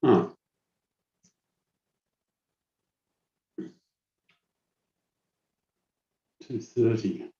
Huh. 2:30.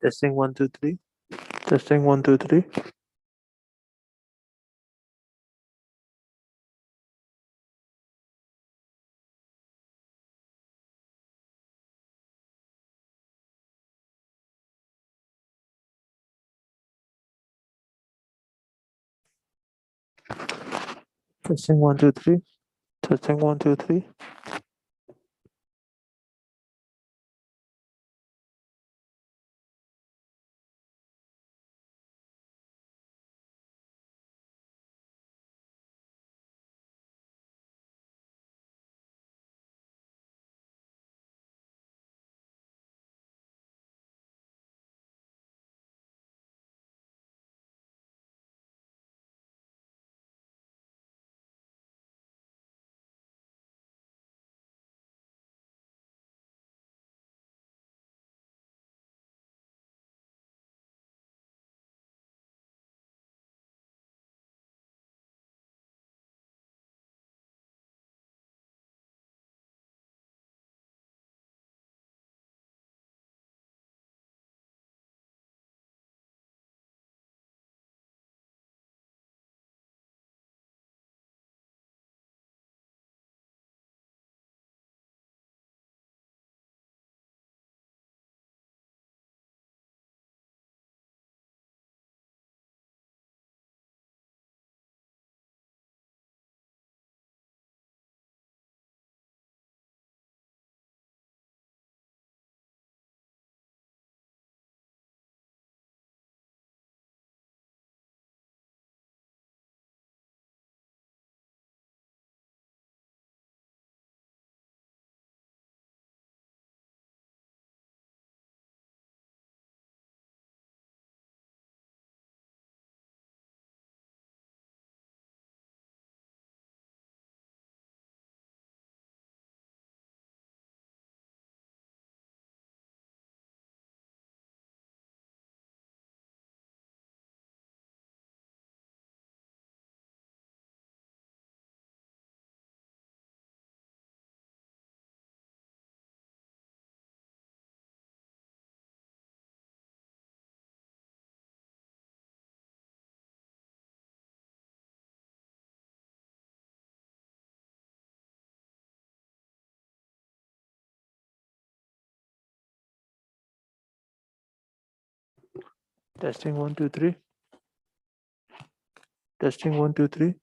Testing one, two, three. Testing one, two, three. Testing one, two, three. Testing one, two, three. Testing one, two, three. Testing one, two, three.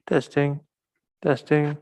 Testing, testing.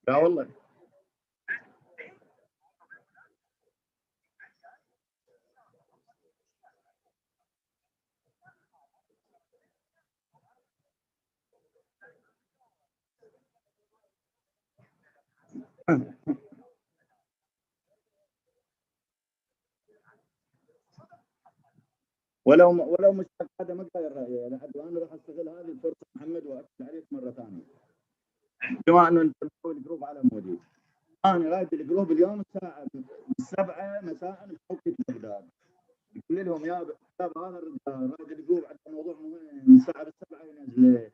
لا والله. ولو مش هذا ما قايل رايي، يعني انا راح استغل هذه الفرصه محمد واكد عليك مره ثانيه، بما انه انت مسوي الجروب على مودي. انا رايد الجروب اليوم الساعه 7 مساء بتوقيت بغداد، قول لهم يا شباب هذا الرجال رايد الجروب عندنا موضوع مهم من الساعه 7 ينزله،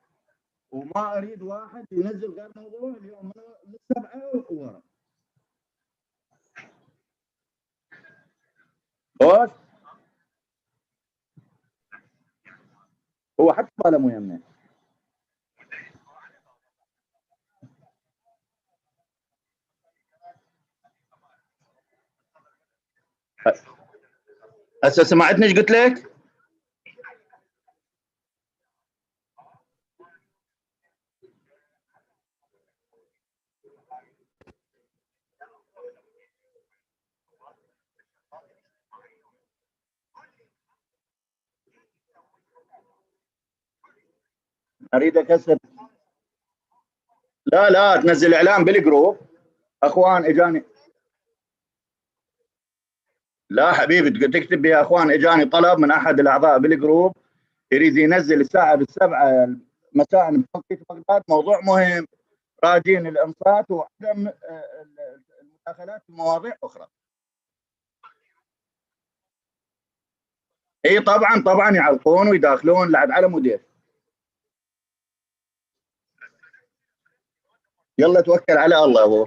وما اريد واحد ينزل غير موضوع اليوم من 7 وورا. خوش هو حتى ما له مهمه. هسه سمعتني ايش قلت لك؟ اريد اكسر. لا تنزل اعلان بالجروب. اخوان اجاني. لا حبيبي تكتب يا اخوان اجاني طلب من احد الاعضاء بالجروب، يريد ينزل الساعه 7 مساء بتوقيت بغداد موضوع مهم، راجين الانصات وعدم المداخلات في مواضيع اخرى. اي طبعا يعلقون ويداخلون لعد على مدير. يلا توكل على الله ابو.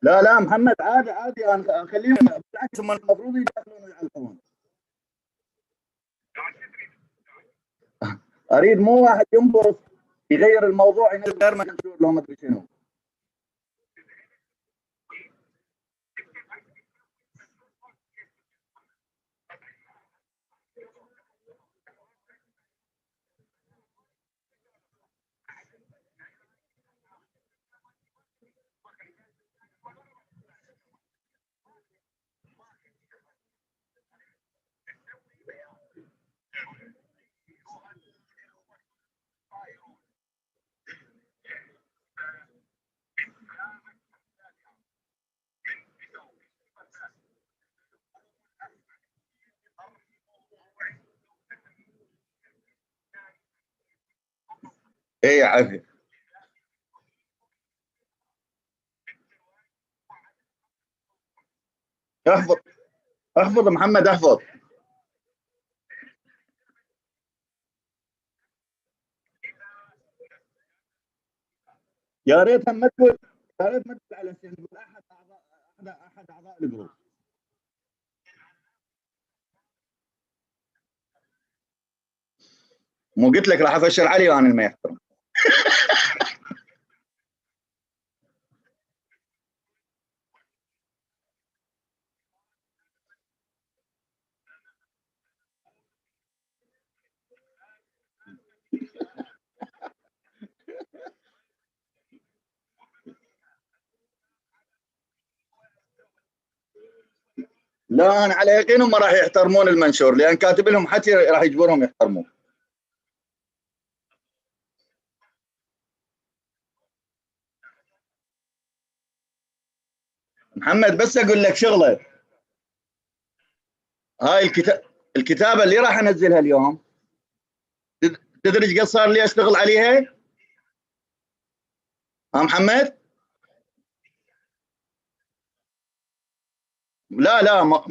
لا محمد عادي انا اخليهم بالعكس، هم المفروض يدخلون ويعلقون. اريد مو واحد ينبرص يغير الموضوع ينزل غير منشور لو ما ادري شنو. ايه عافيه. احفظ محمد احفظ. يا ريت ما تقول على شيء، تقول احد اعضاء الجروب. مو قلت لك راح افشل علي وانا ما يحترم. لا انا على يقين هم راح يحترمون المنشور، لان كاتب لهم حكي راح يجبرهم يحترمون. محمد بس اقول لك شغله، هاي الكتابه اللي راح انزلها اليوم، تدري ايش قد صار لي اشتغل عليها؟ ها محمد؟ لا لا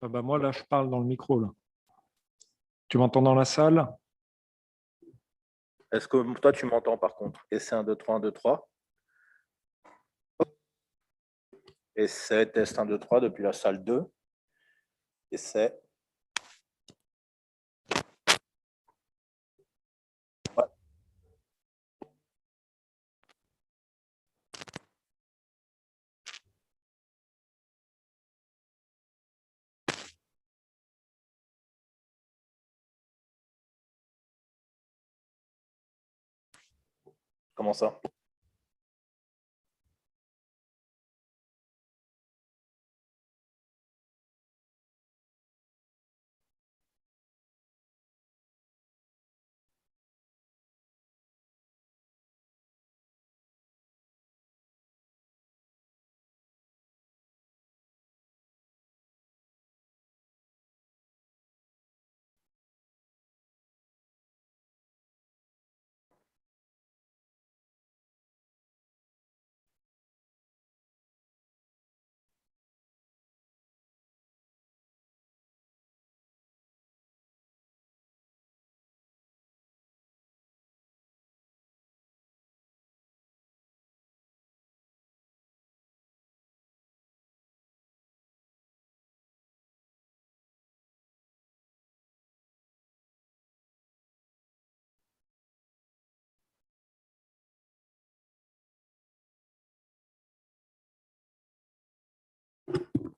Ah bah moi, là, je parle dans le micro, là. Tu m'entends dans la salle? Est-ce que toi, tu m'entends par contre? Essai 1, 2, 3, 1, 2, 3. Essai, test 1, 2, 3 depuis la salle 2. Essai. Ouais. Comment ça?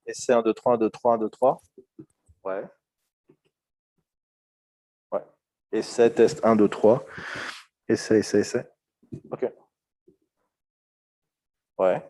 Essai 1, 2, 3, 1, 2, 3, 1, 2, 3. Ouais. Ouais. Essai, test 1, 2, 3. Essai, essai, essai. OK. Ouais.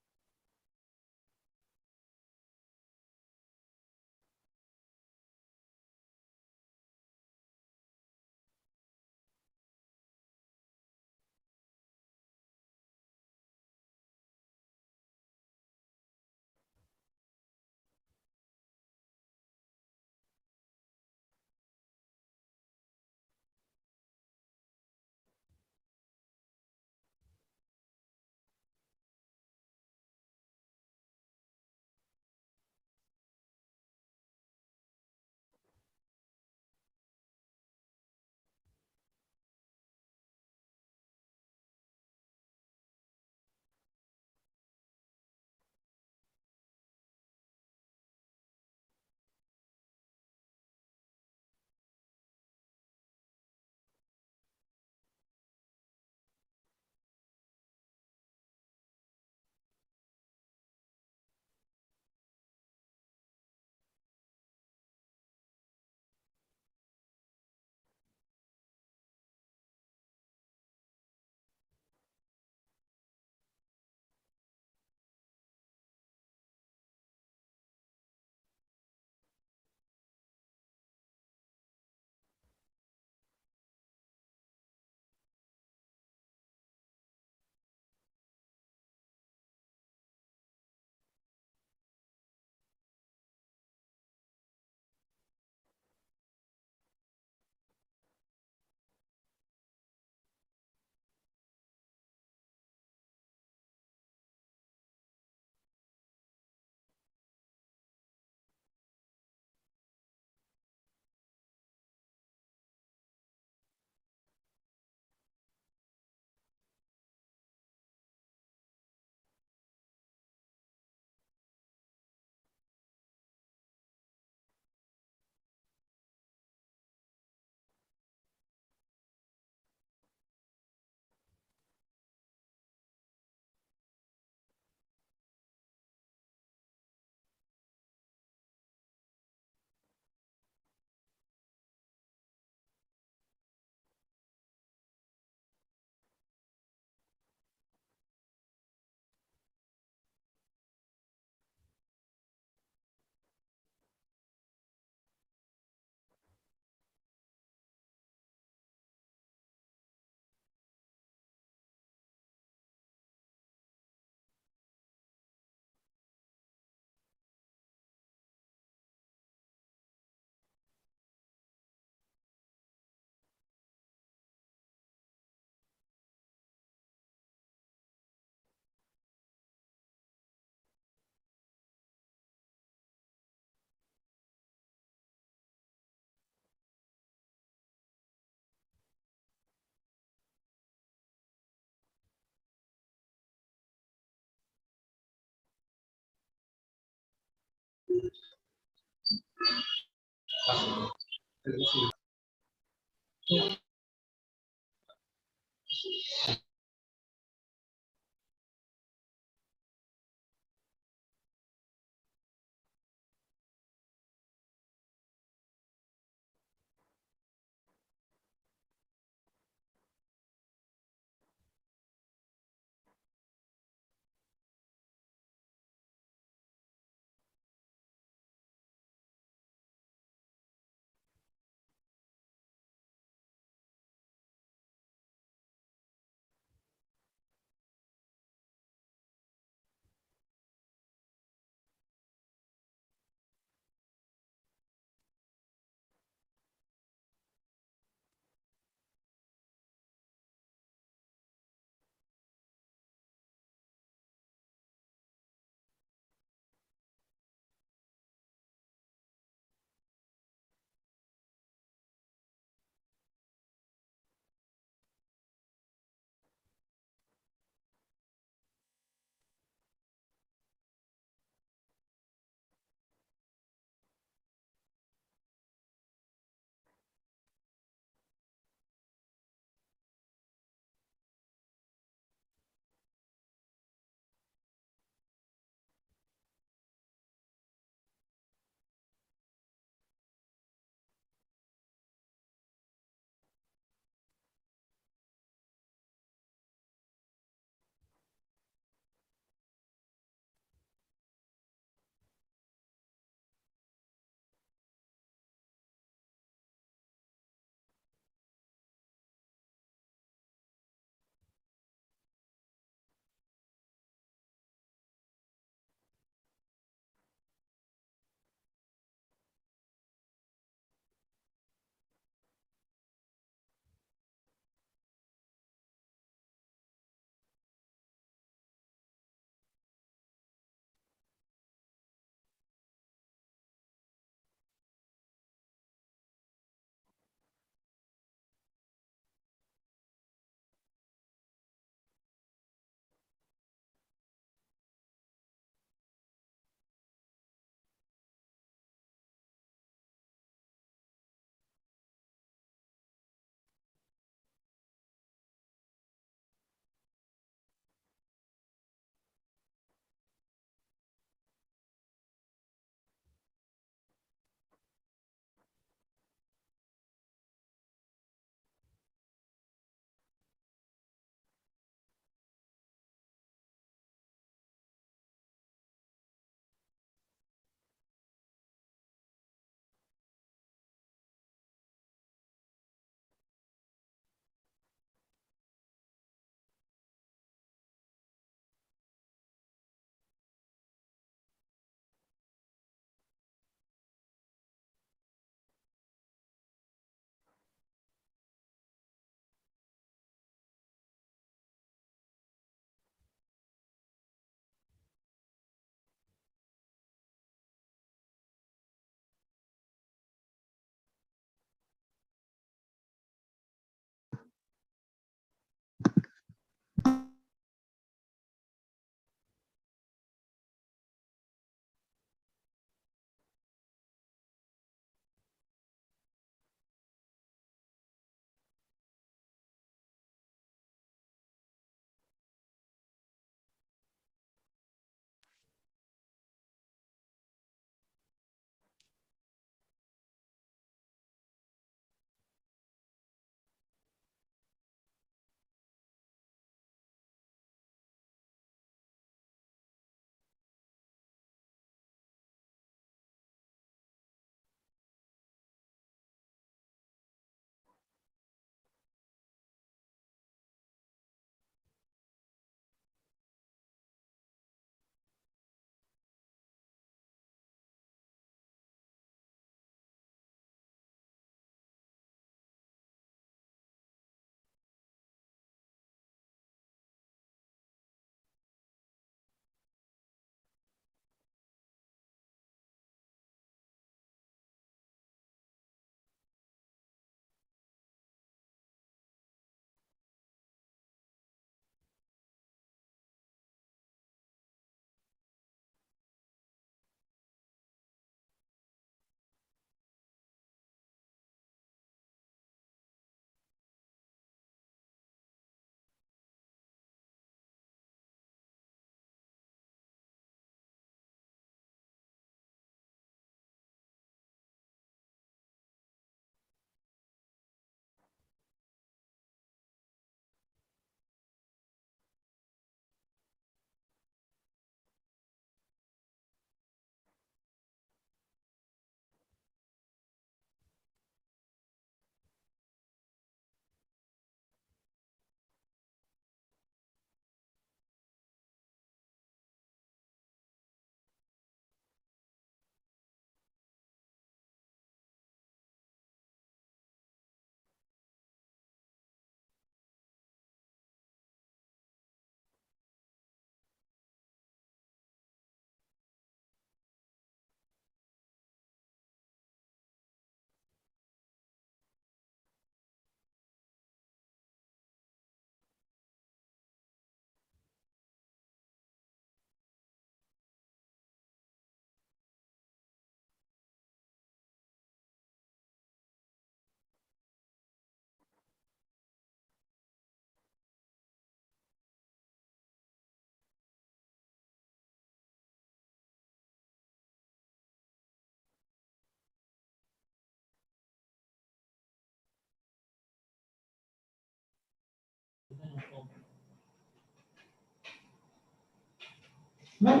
Mən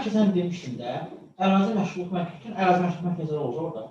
keçən demişdim də, ərazi məşğulluq mərkəzi, bütün ərazi məşğulluq mərkəzləri olacaq orada.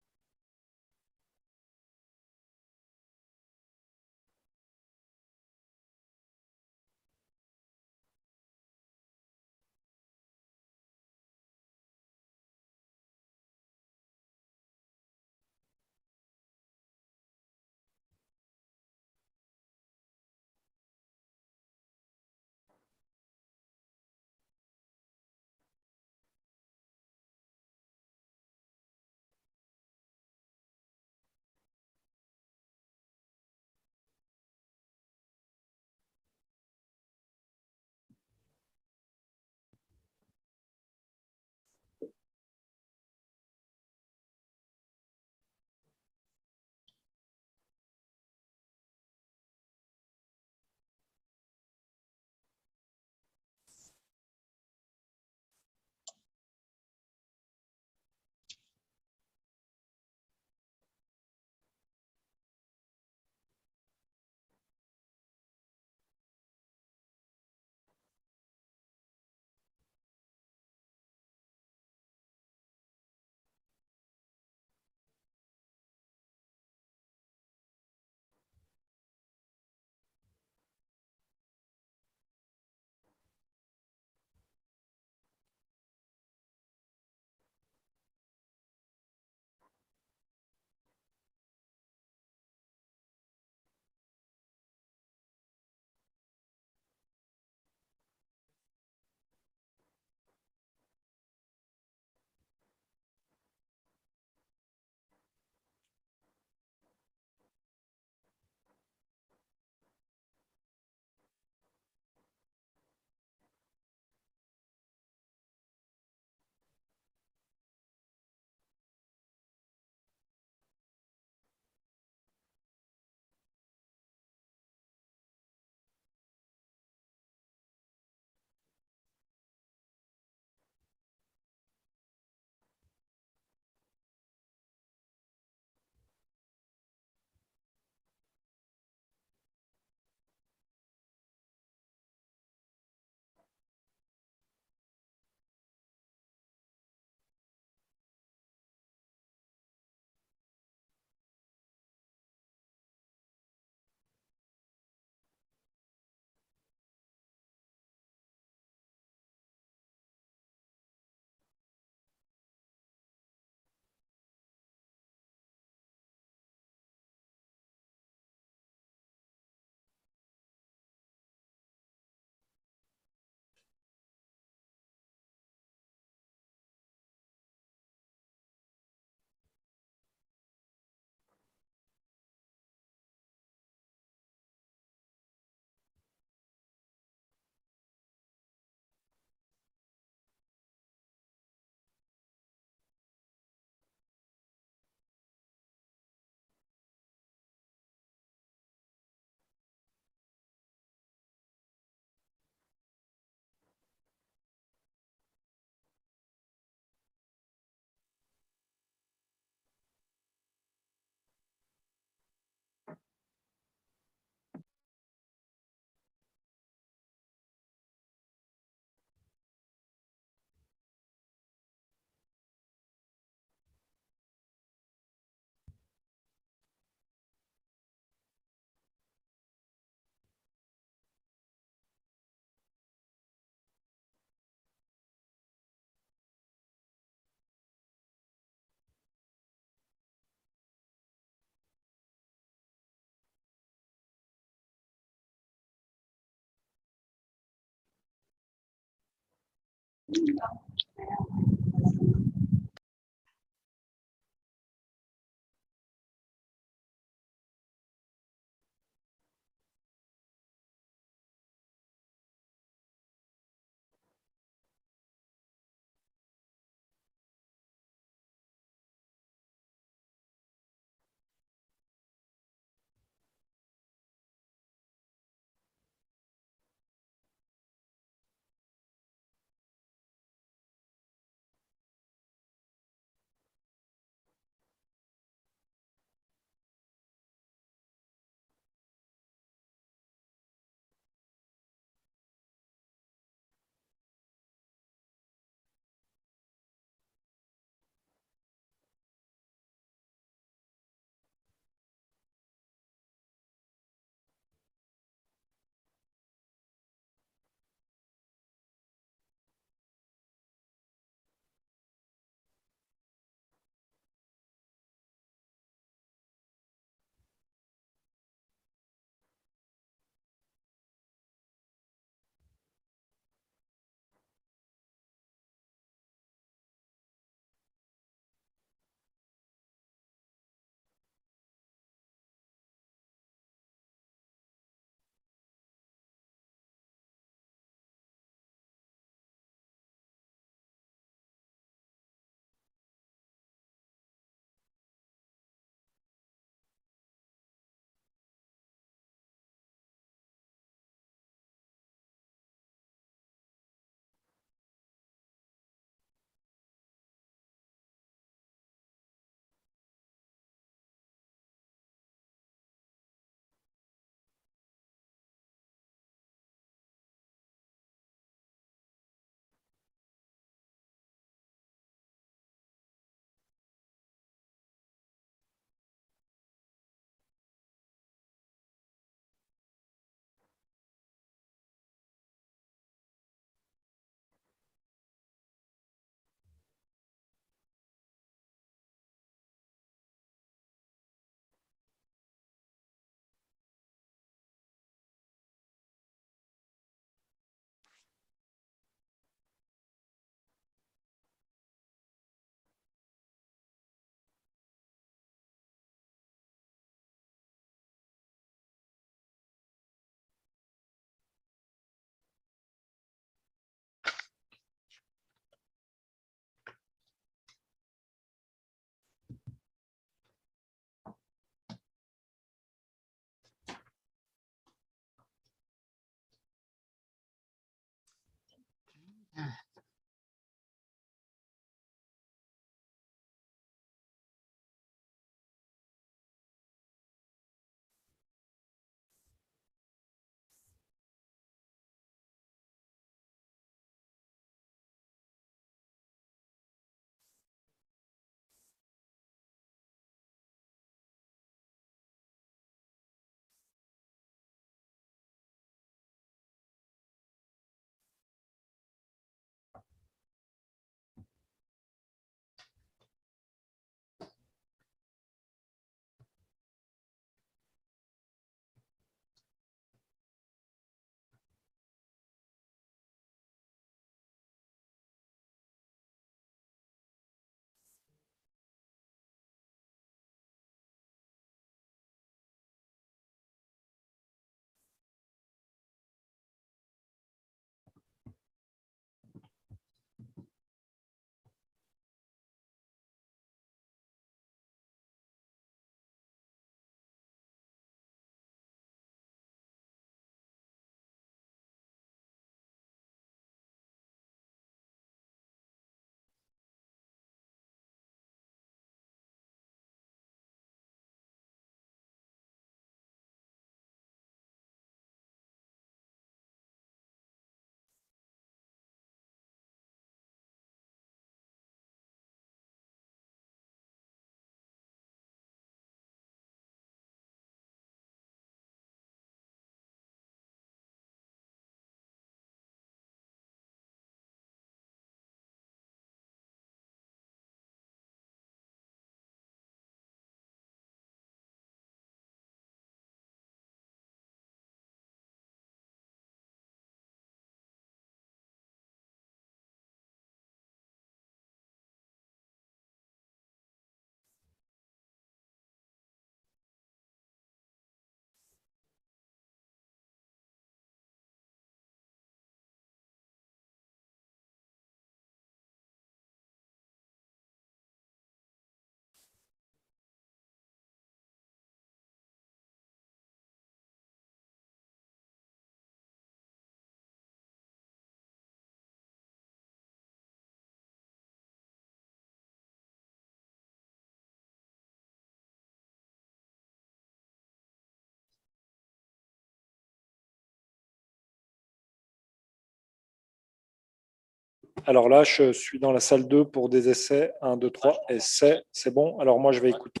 Alors là, je suis dans la salle 2 pour des essais. 1, 2, 3, essai. C'est bon. Alors moi, je vais écouter.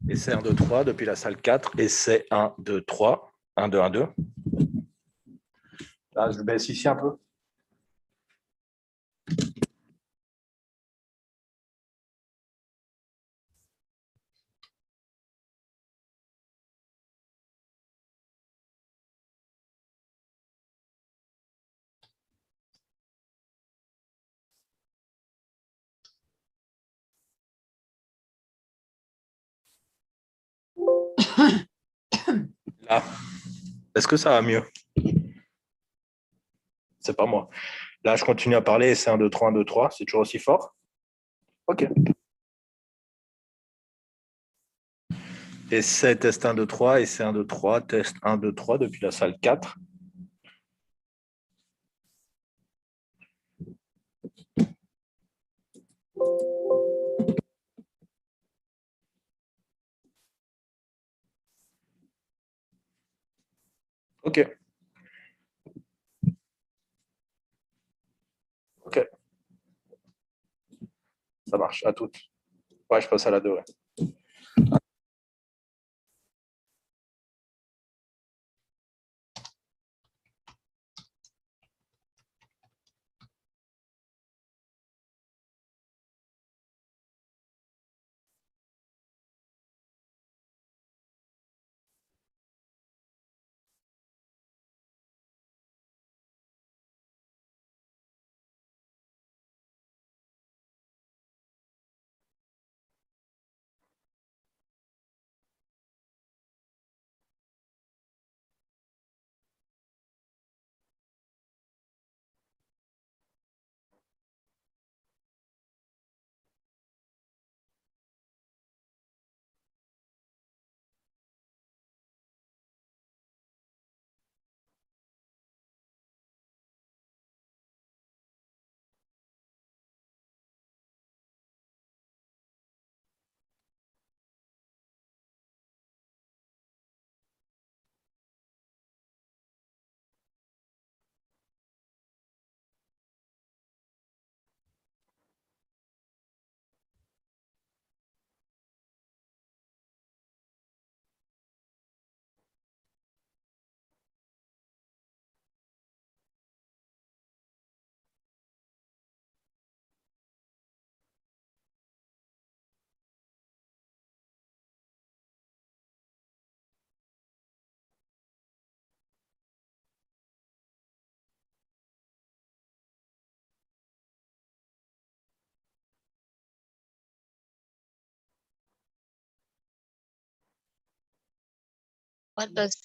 Essai 1, 2, 3 depuis la salle 4. Essai 1, 2, 3. 1, 2, 1, 2. Là, je baisse ici un peu. Là. Est-ce que ça va mieux? C'est pas moi. Là, je continue à parler. Essai 1, 2, 3, 1, 2, 3. C'est toujours aussi fort? OK. Essai test 1, 2, 3. Essai 1, 2, 3. Test 1, 2, 3 depuis la salle 4. OK. OK. Ça marche. À toutes. Ouais, je passe à la 2. Ouais. What does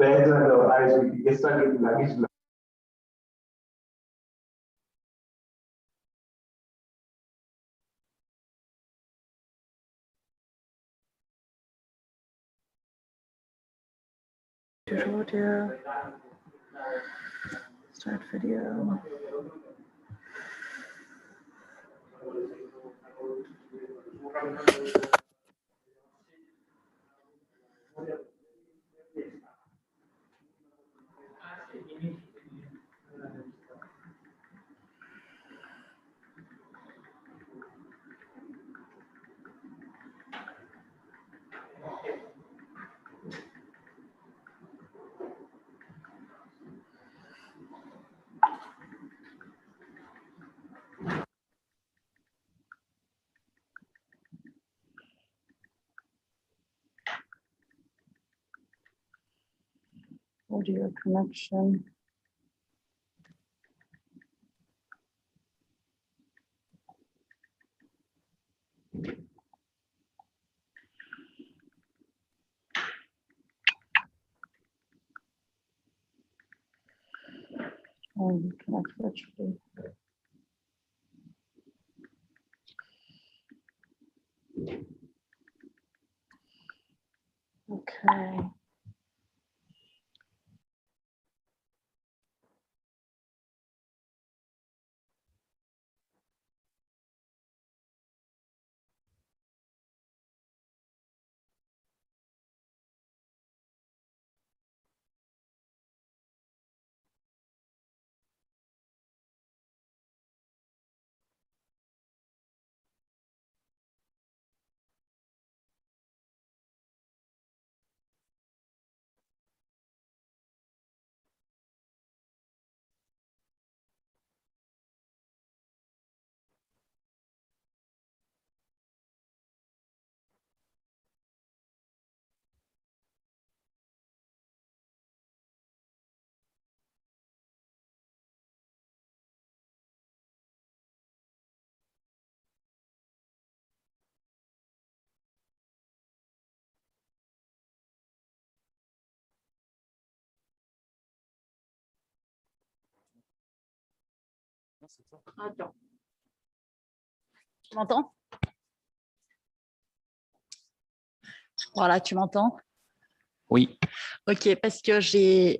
Perdão, mas isso aqui na isla. Toujours audio. Start video. Audio connection. Connect virtually. Okay. Attends. Tu m'entends? Voilà, tu m'entends? Oui, Ok, parce que je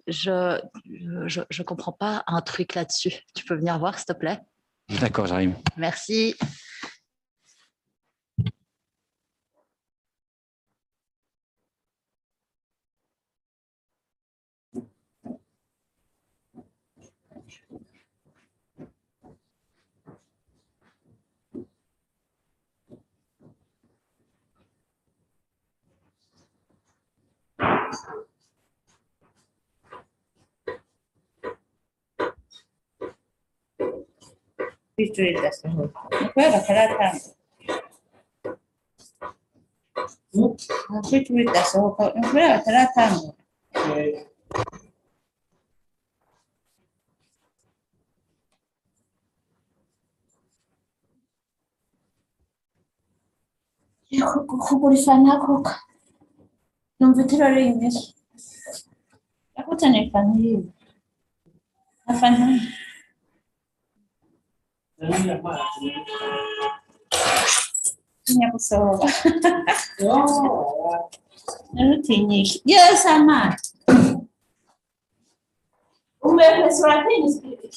comprends pas un truc là-dessus. Tu peux venir voir, s'il te plaît? d'accord, j'arrive. Merci. Non vedo invece. La cosa ne fanno io. La fanno io. Minha pessoa. Eu não tinha. E essa mãe? O meu pessoal tem escrito.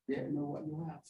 Yeah, know what you have.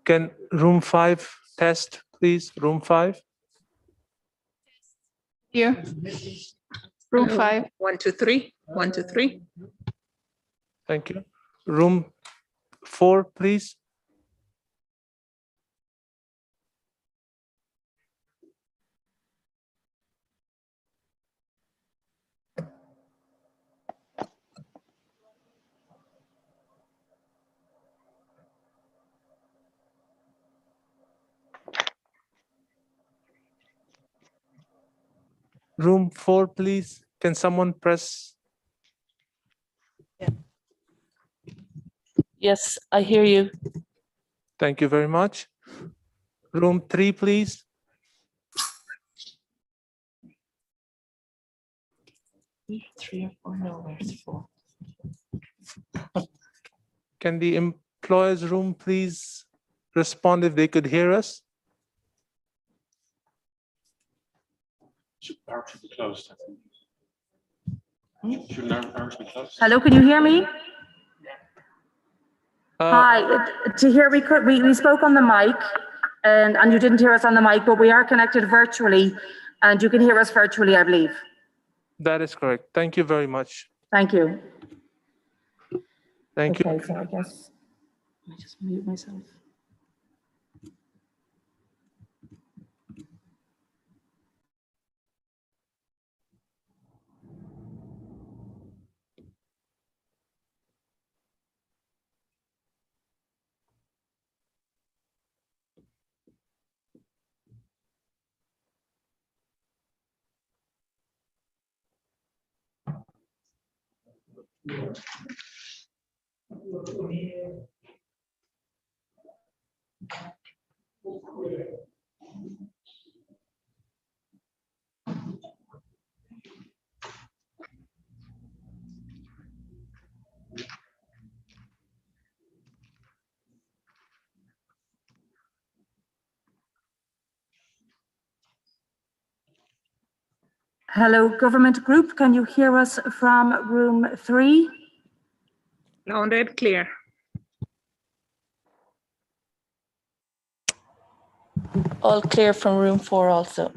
Can room 5 test, please? Room 5? Here. Room 5. 1, 2, 3. 1, 2, 3. Thank you. Room 4, please. Room 4, please. Can someone press? Yes, I hear you. Thank you very much. Room 3, please. Three or four, no, where's 4? Can the employers room please respond if they could hear us? Should be closed, I think. Should ours be closed? Hello, can you hear me? Uh, Hi, to hear, we spoke on the mic and you didn't hear us on the mic, but we are connected virtually and you can hear us virtually, I believe. That is correct. Thank you very much. Thank you. Thank you. Okay, so I guess I just mute myself. Hello, government group. Can you hear us from room 3? Loud and clear. All clear from room 4 also.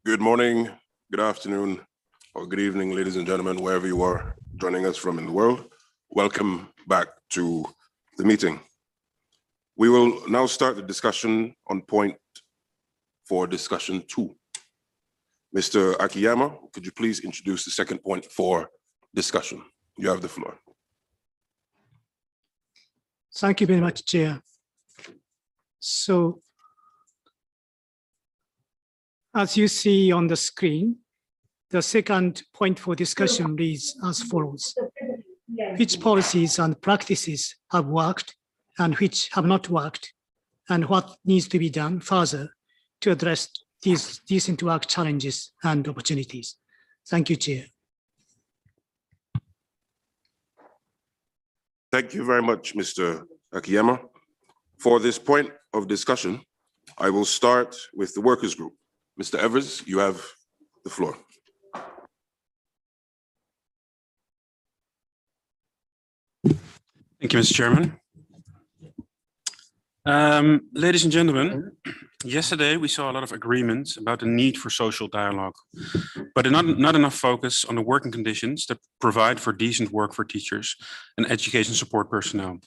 Good morning, good afternoon, or good evening, ladies and gentlemen, wherever you are joining us from in the world. Welcome back to the meeting. We will now start the discussion on point for discussion 2. Mr. Akiyama, could you please introduce the second point for discussion? You have the floor. Thank you very much, Chair. So, as you see on the screen, the second point for discussion reads as follows. Which policies and practices have worked and which have not worked, and what needs to be done further to address these decent work challenges and opportunities? Thank you, Chair. Thank you very much, Mr. Akiyama. For this point of discussion, I will start with the workers group. Mr. Evers, you have the floor. Thank you, Mr. Chairman. Ladies and gentlemen, yesterday we saw a lot of agreement about the need for social dialogue, but not enough focus on the working conditions that provide for decent work for teachers and education support personnel.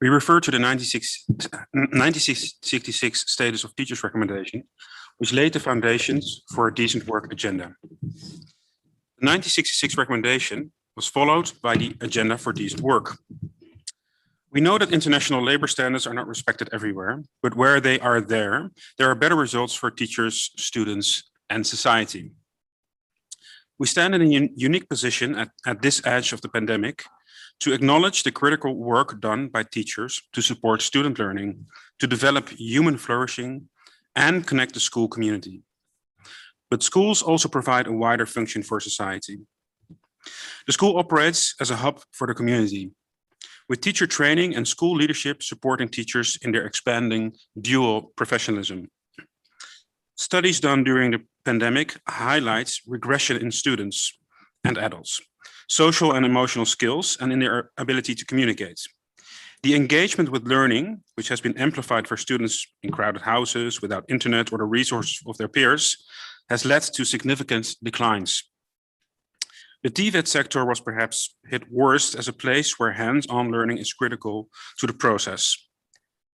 We refer to the 1966 Status of Teachers recommendation, which laid the foundations for a decent work agenda. The 1966 recommendation was followed by the Agenda for Decent Work. We know that international labor standards are not respected everywhere, but where they are there are better results for teachers, students, and society. We stand in a unique position at this edge of the pandemic to acknowledge the critical work done by teachers to support student learning, to develop human flourishing, and connect the school community. But schools also provide a wider function for society. The school operates as a hub for the community, with teacher training and school leadership supporting teachers in their expanding dual professionalism. Studies done during the pandemic highlights regression in students and adults, social and emotional skills, and in their ability to communicate. The engagement with learning, which has been amplified for students in crowded houses without internet or the resources of their peers, has led to significant declines. The TVET sector was perhaps hit worst as a place where hands-on learning is critical to the process.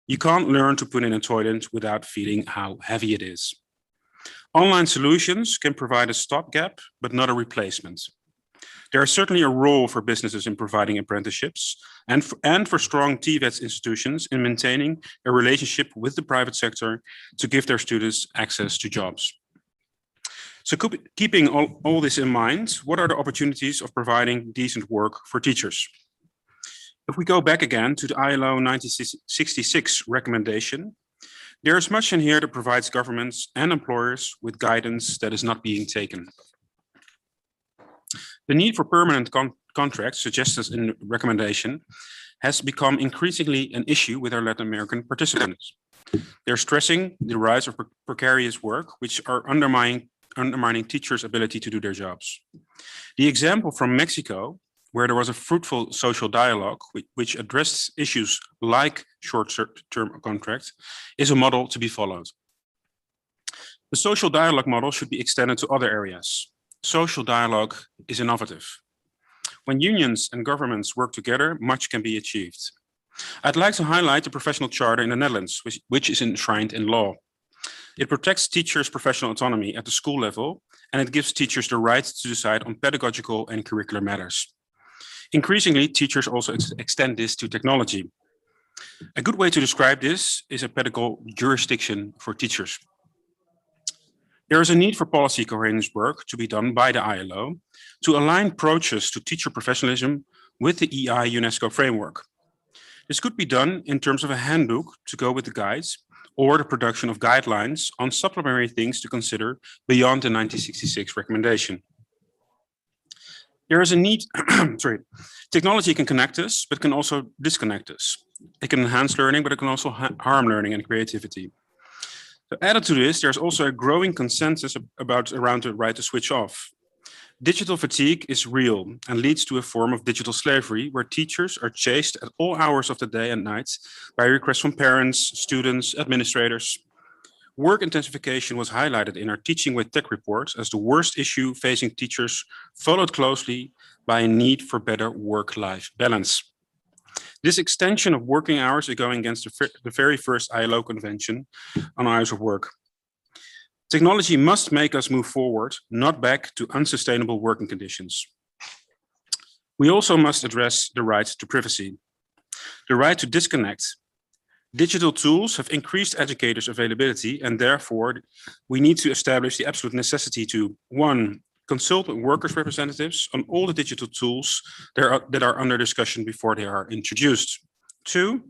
You can't learn to put in a toilet without feeling how heavy it is. Online solutions can provide a stopgap, but not a replacement. There is certainly a role for businesses in providing apprenticeships and for strong TVET institutions in maintaining a relationship with the private sector to give their students access to jobs. So keeping all this in mind, what are the opportunities of providing decent work for teachers? If we go back again to the ILO 1966 recommendation, there is much in here that provides governments and employers with guidance that is not being taken. The need for permanent contracts suggested in the recommendation has become increasingly an issue with our Latin American participants. They're stressing the rise of precarious work, which are undermining teachers' ability to do their jobs. The example from Mexico, where there was a fruitful social dialogue which addressed issues like short-term contracts, is a model to be followed. The social dialogue model should be extended to other areas. Social dialogue is innovative. When unions and governments work together, much can be achieved. I'd like to highlight the professional charter in the Netherlands, which is enshrined in law. It protects teachers' professional autonomy at the school level, and it gives teachers the right to decide on pedagogical and curricular matters. Increasingly, teachers also extend this to technology. A good way to describe this is a pedagogical jurisdiction for teachers. There is a need for policy coherence work to be done by the ILO to align approaches to teacher professionalism with the EI UNESCO framework. This could be done in terms of a handbook to go with the guides, or the production of guidelines on supplementary things to consider beyond the 1966 recommendation. There is a need, technology can connect us, but can also disconnect us. It can enhance learning, but it can also harm learning and creativity. So added to this, there's also a growing consensus around the right to switch off. Digital fatigue is real and leads to a form of digital slavery where teachers are chased at all hours of the day and night by requests from parents, students, administrators. Work intensification was highlighted in our Teaching with Tech report as the worst issue facing teachers, followed closely by a need for better work-life balance. This extension of working hours is going against the very first ILO convention on hours of work. Technology must make us move forward, not back to unsustainable working conditions. We also must address the right to privacy, the right to disconnect. Digital tools have increased educators' availability, and therefore we need to establish the absolute necessity to, 1, consult with workers' representatives on all the digital tools that are under discussion before they are introduced. 2,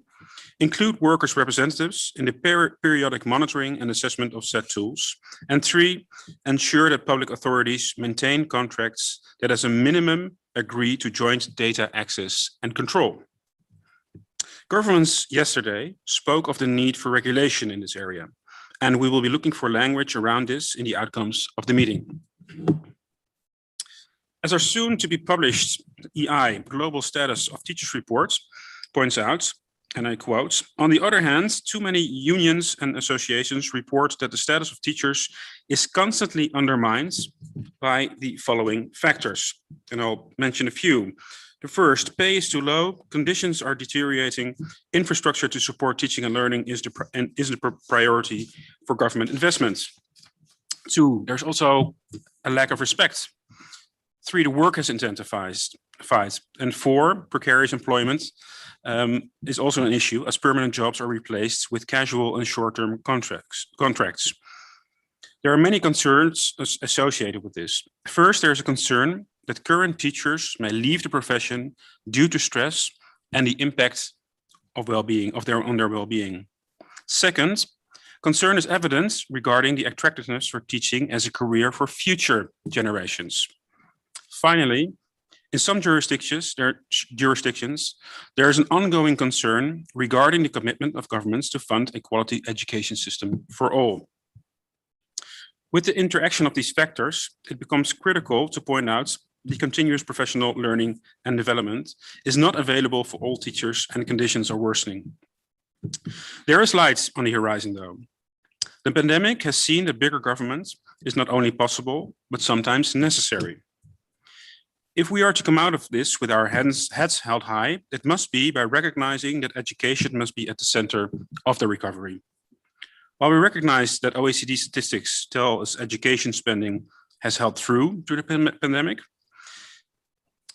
include workers' representatives in the periodic monitoring and assessment of said tools. And 3, ensure that public authorities maintain contracts that as a minimum agree to joint data access and control. Governments yesterday spoke of the need for regulation in this area, and we will be looking for language around this in the outcomes of the meeting. As our soon to be published EI Global Status of Teachers report points out, and I quote, on the other hand, too many unions and associations report that the status of teachers is constantly undermined by the following factors. And I'll mention a few. The first, pay is too low, conditions are deteriorating, infrastructure to support teaching and learning is the priority for government investments. 2, there's also a lack of respect. 3, the work has intensified. And 4, precarious employment is also an issue as permanent jobs are replaced with casual and short-term contracts. There are many concerns associated with this. First, there's a concern that current teachers may leave the profession due to stress and the impact of on their well-being. Second, concern is evident regarding the attractiveness for teaching as a career for future generations. Finally, in some jurisdictions, there is an ongoing concern regarding the commitment of governments to fund a quality education system for all. With the interaction of these factors, it becomes critical to point out the continuous professional learning and development is not available for all teachers and conditions are worsening. There is light on the horizon though. The pandemic has seen that bigger government is not only possible, but sometimes necessary. If we are to come out of this with our heads held high, it must be by recognizing that education must be at the center of the recovery. While we recognize that OECD statistics tell us education spending has held through the pandemic,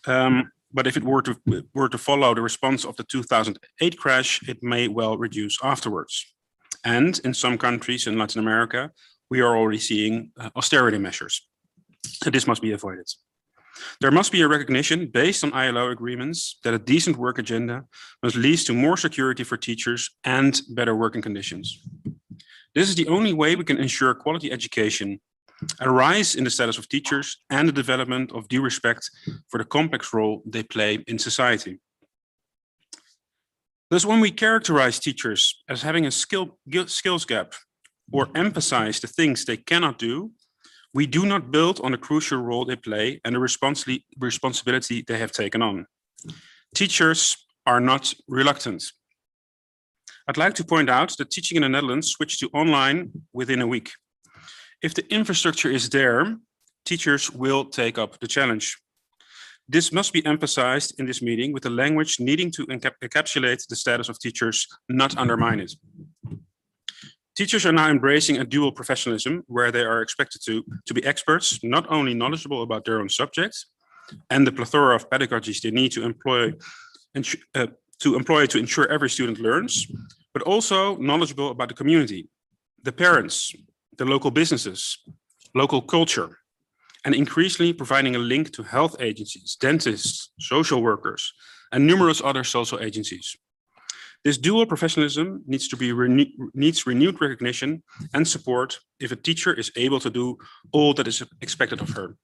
But if it were to follow the response of the 2008 crash, it may well reduce afterwards. And in some countries in Latin America, we are already seeing austerity measures. And this must be avoided. There must be a recognition based on ILO agreements that a decent work agenda must lead to more security for teachers and better working conditions. This is the only way we can ensure quality education, a rise in the status of teachers, and the development of due respect for the complex role they play in society. Thus, when we characterize teachers as having a skills gap or emphasize the things they cannot do, we do not build on the crucial role they play and the responsibility they have taken on. Teachers are not reluctant. I'd like to point out that teaching in the Netherlands switched to online within a week. If the infrastructure is there, teachers will take up the challenge. This must be emphasized in this meeting with the language needing to encapsulate the status of teachers, not undermine it. Teachers are now embracing a dual professionalism where they are expected to be experts, not only knowledgeable about their own subject and the plethora of pedagogies they need to employ to ensure every student learns, but also knowledgeable about the community, the parents, the local businesses, local culture, and increasingly providing a link to health agencies, dentists, social workers, and numerous other social agencies. This dual professionalism needs renewed recognition and support if a teacher is able to do all that is expected of her.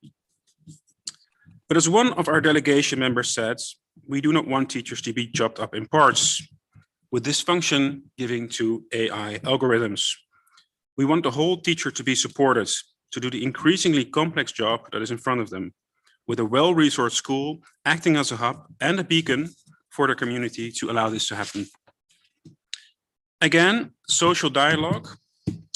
But as one of our delegation members said, we do not want teachers to be chopped up in parts, with this function giving to AI algorithms. We want the whole teacher to be supported to do the increasingly complex job that is in front of them, with a well-resourced school acting as a hub and a beacon for their community to allow this to happen. Again, social dialogue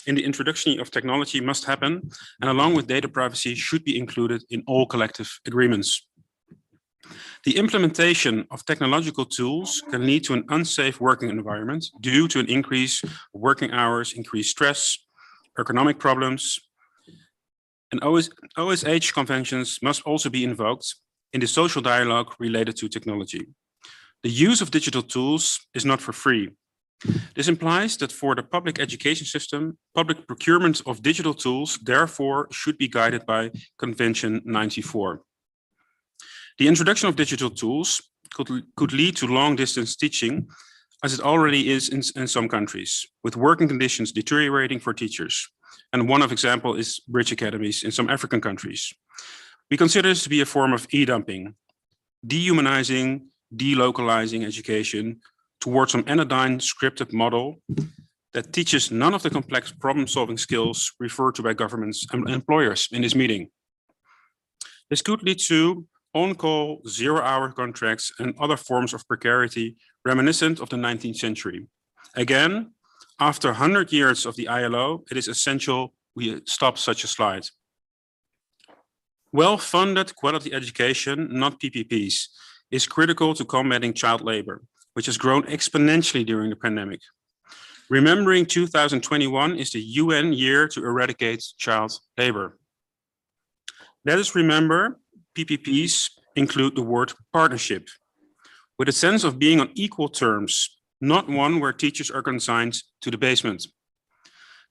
in the introduction of technology must happen, and along with data privacy should be included in all collective agreements. The implementation of technological tools can lead to an unsafe working environment due to an increase of working hours, increased stress, economic problems, and OSH conventions must also be invoked in the social dialogue related to technology. The use of digital tools is not for free. This implies that for the public education system, public procurement of digital tools therefore should be guided by Convention 94. The introduction of digital tools could lead to long-distance teaching, as it already is in some countries, with working conditions deteriorating for teachers. And one example is bridge academies in some African countries. We consider this to be a form of e-dumping, dehumanizing, delocalizing education towards some anodyne scripted model that teaches none of the complex problem-solving skills referred to by governments and employers in this meeting. This could lead to on-call, zero-hour contracts and other forms of precarity reminiscent of the 19th century. Again, after 100 years of the ILO, it is essential we stop such a slide. Well-funded quality education, not PPPs, is critical to combating child labor, which has grown exponentially during the pandemic. Remembering 2021 is the UN year to eradicate child labor. Let us remember PPPs include the word partnership, with a sense of being on equal terms, not one where teachers are consigned to the basement.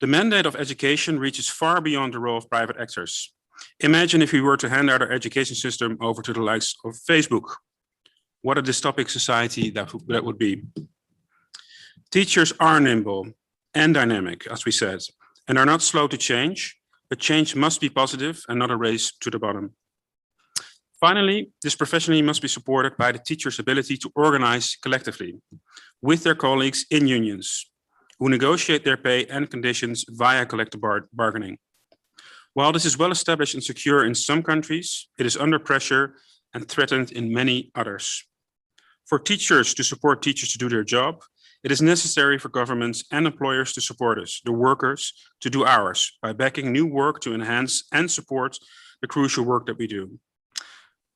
The mandate of education reaches far beyond the role of private actors. Imagine if we were to hand out our education system over to the likes of Facebook. What a dystopic society that would be. Teachers are nimble and dynamic, as we said, and are not slow to change, but change must be positive and not a race to the bottom. Finally, this professionally must be supported by the teacher's ability to organize collectively with their colleagues in unions, who negotiate their pay and conditions via collective bargaining. While this is well established and secure in some countries, it is under pressure and threatened in many others. For teachers to support teachers to do their job, it is necessary for governments and employers to support us, the workers, to do ours by backing new work to enhance and support the crucial work that we do.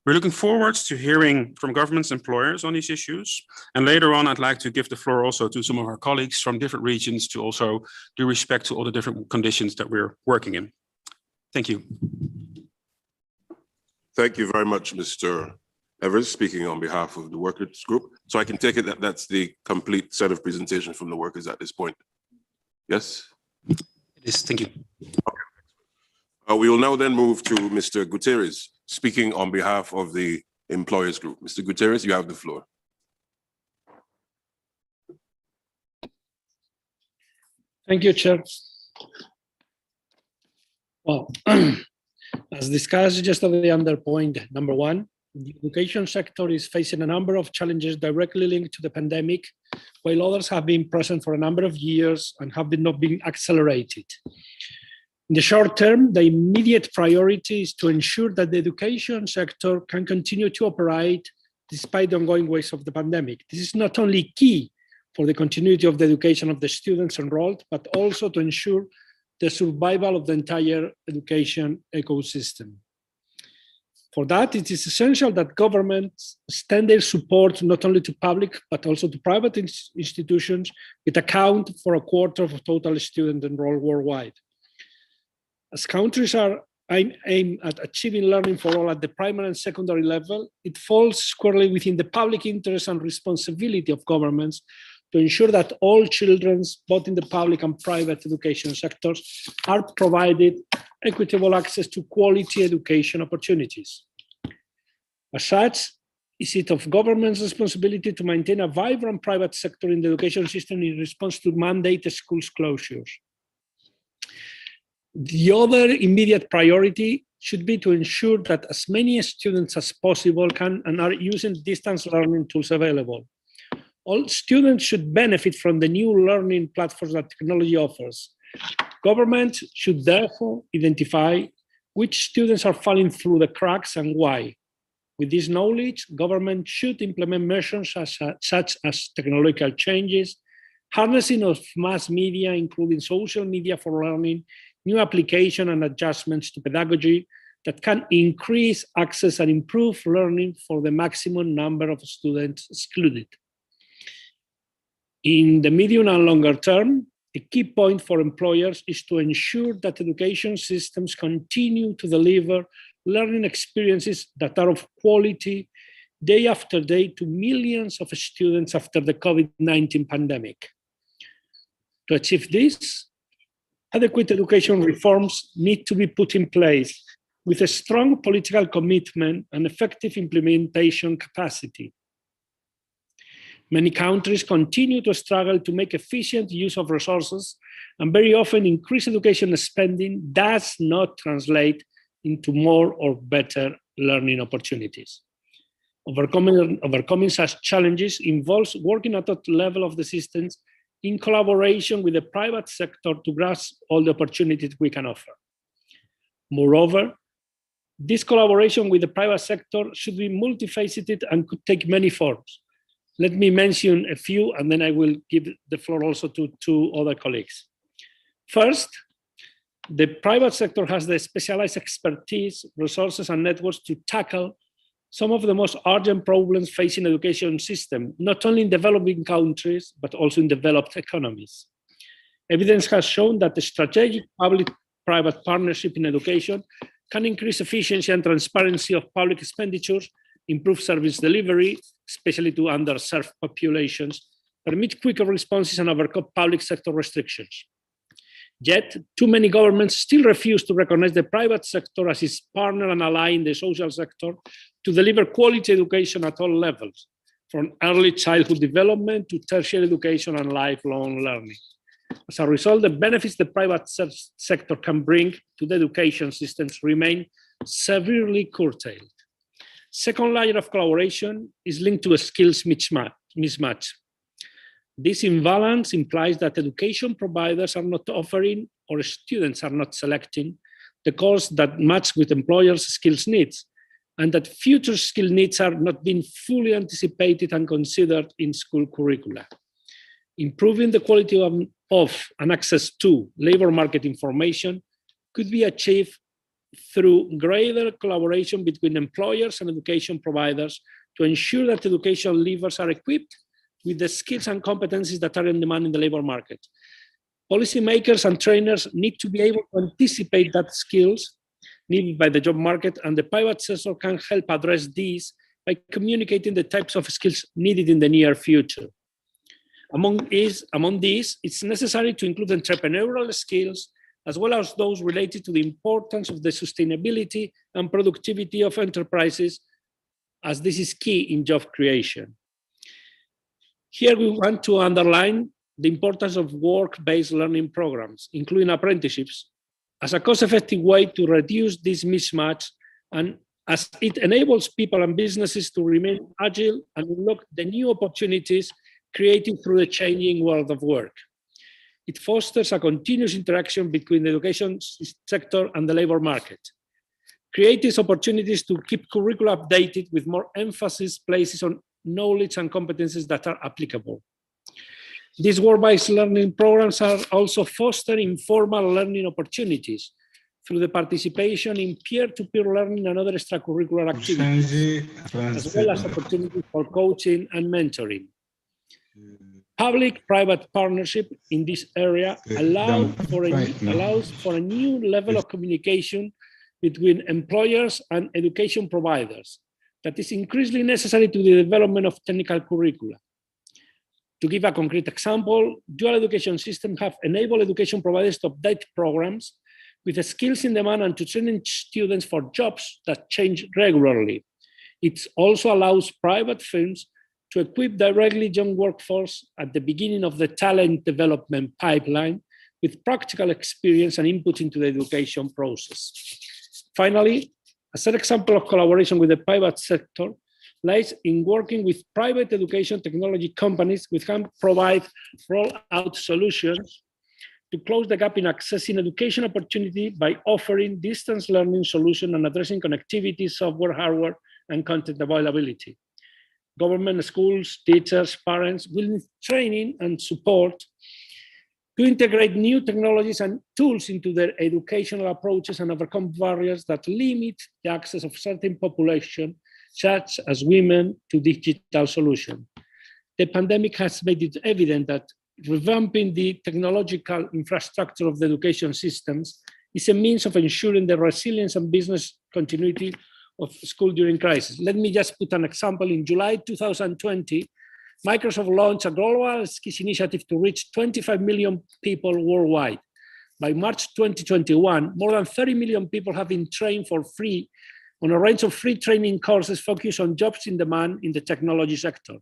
We're looking forward to hearing from governments and employers on these issues. And later on, I'd like to give the floor also to some of our colleagues from different regions to also do respect to all the different conditions that we're working in. Thank you. Thank you very much, Mr. Evers speaking on behalf of the workers group. So I can take it that that's the complete set of presentation from the workers at this point. Yes? It is, thank you. Okay. We will now then move to Mr. Gutierrez speaking on behalf of the employers group. Mr. Gutierrez, you have the floor. Thank you, Chair. Well, as discussed yesterday under point number 1, the education sector is facing a number of challenges directly linked to the pandemic, while others have been present for a number of years and have not been accelerated. In the short term, the immediate priority is to ensure that the education sector can continue to operate despite the ongoing waves of the pandemic. This is not only key for the continuity of the education of the students enrolled, but also to ensure the survival of the entire education ecosystem. For that, it is essential that governments extend their support not only to public, but also to private institutions, which account for a quarter of total students enrolled worldwide. As countries are aimed at achieving learning for all at the primary and secondary level, it falls squarely within the public interest and responsibility of governments to ensure that all children, both in the public and private education sectors, are provided equitable access to quality education opportunities. As such, is it of government's responsibility to maintain a vibrant private sector in the education system in response to mandated schools closures. The other immediate priority should be to ensure that as many students as possible can and are using distance learning tools available. All students should benefit from the new learning platforms that technology offers. Government should therefore identify which students are falling through the cracks and why. With this knowledge, government should implement measures such as technological changes, harnessing of mass media, including social media for learning, new application and adjustments to pedagogy that can increase access and improve learning for the maximum number of students excluded. In the medium and longer term, a key point for employers is to ensure that education systems continue to deliver learning experiences that are of quality day after day to millions of students after the COVID-19 pandemic. To achieve this, adequate education reforms need to be put in place with a strong political commitment and effective implementation capacity. Many countries continue to struggle to make efficient use of resources, and very often increased education spending does not translate into more or better learning opportunities. Overcoming such challenges involves working at the level of the systems in collaboration with the private sector to grasp all the opportunities we can offer. Moreover, this collaboration with the private sector should be multifaceted and could take many forms. Let me mention a few, and then I will give the floor also to two other colleagues. First, the private sector has the specialized expertise, resources, and networks to tackle some of the most urgent problems facing the education system, not only in developing countries, but also in developed economies. Evidence has shown that the strategic public-private partnership in education can increase efficiency and transparency of public expenditures, improve service delivery, especially to underserved populations, permit quicker responses, and overcome public sector restrictions. Yet, too many governments still refuse to recognize the private sector as its partner and ally in the social sector to deliver quality education at all levels, from early childhood development to tertiary education and lifelong learning. As a result, the benefits the private sector can bring to the education systems remain severely curtailed. Second layer of collaboration is linked to a skills mismatch. This imbalance implies that education providers are not offering or students are not selecting the course that match with employers' skills needs, and that future skill needs are not being fully anticipated and considered in school curricula. Improving the quality of and access to labor market information could be achieved through greater collaboration between employers and education providers to ensure that education leavers are equipped with the skills and competencies that are in demand in the labor market. Policymakers and trainers need to be able to anticipate that skills needed by the job market, and the private sector can help address these by communicating the types of skills needed in the near future. Among these, it's necessary to include entrepreneurial skills, as well as those related to the importance of the sustainability and productivity of enterprises, as this is key in job creation. Here we want to underline the importance of work-based learning programs, including apprenticeships, as a cost-effective way to reduce this mismatch, and as it enables people and businesses to remain agile and unlock the new opportunities created through the changing world of work. It fosters a continuous interaction between the education sector and the labor market. Creates opportunities to keep curricula updated with more emphasis places on knowledge and competencies that are applicable. These work-based learning programs are also fostering informal learning opportunities through the participation in peer-to-peer learning and other extracurricular activities, as well as opportunities for coaching and mentoring. Public-private partnership in this area allows for a new level of communication between employers and education providers that is increasingly necessary to the development of technical curricula. To give a concrete example, dual education systems have enabled education providers to update programs with the skills in demand and to train students for jobs that change regularly. It also allows private firms to equip directly young workforce at the beginning of the talent development pipeline with practical experience and input into the education process. Finally, a third example of collaboration with the private sector lies in working with private education technology companies which can provide roll-out solutions to close the gap in accessing education opportunity by offering distance learning solutions and addressing connectivity, software, hardware, and content availability. Government, schools, teachers, parents will need training and support to integrate new technologies and tools into their educational approaches and overcome barriers that limit the access of certain population, such as women, to digital solutions. The pandemic has made it evident that revamping the technological infrastructure of the education systems is a means of ensuring the resilience and business continuity of school during crisis. Let me just put an example. In July 2020, Microsoft launched a global skills initiative to reach 25 million people worldwide. By March 2021, more than 30 million people have been trained for free on a range of free training courses focused on jobs in demand in the technology sector.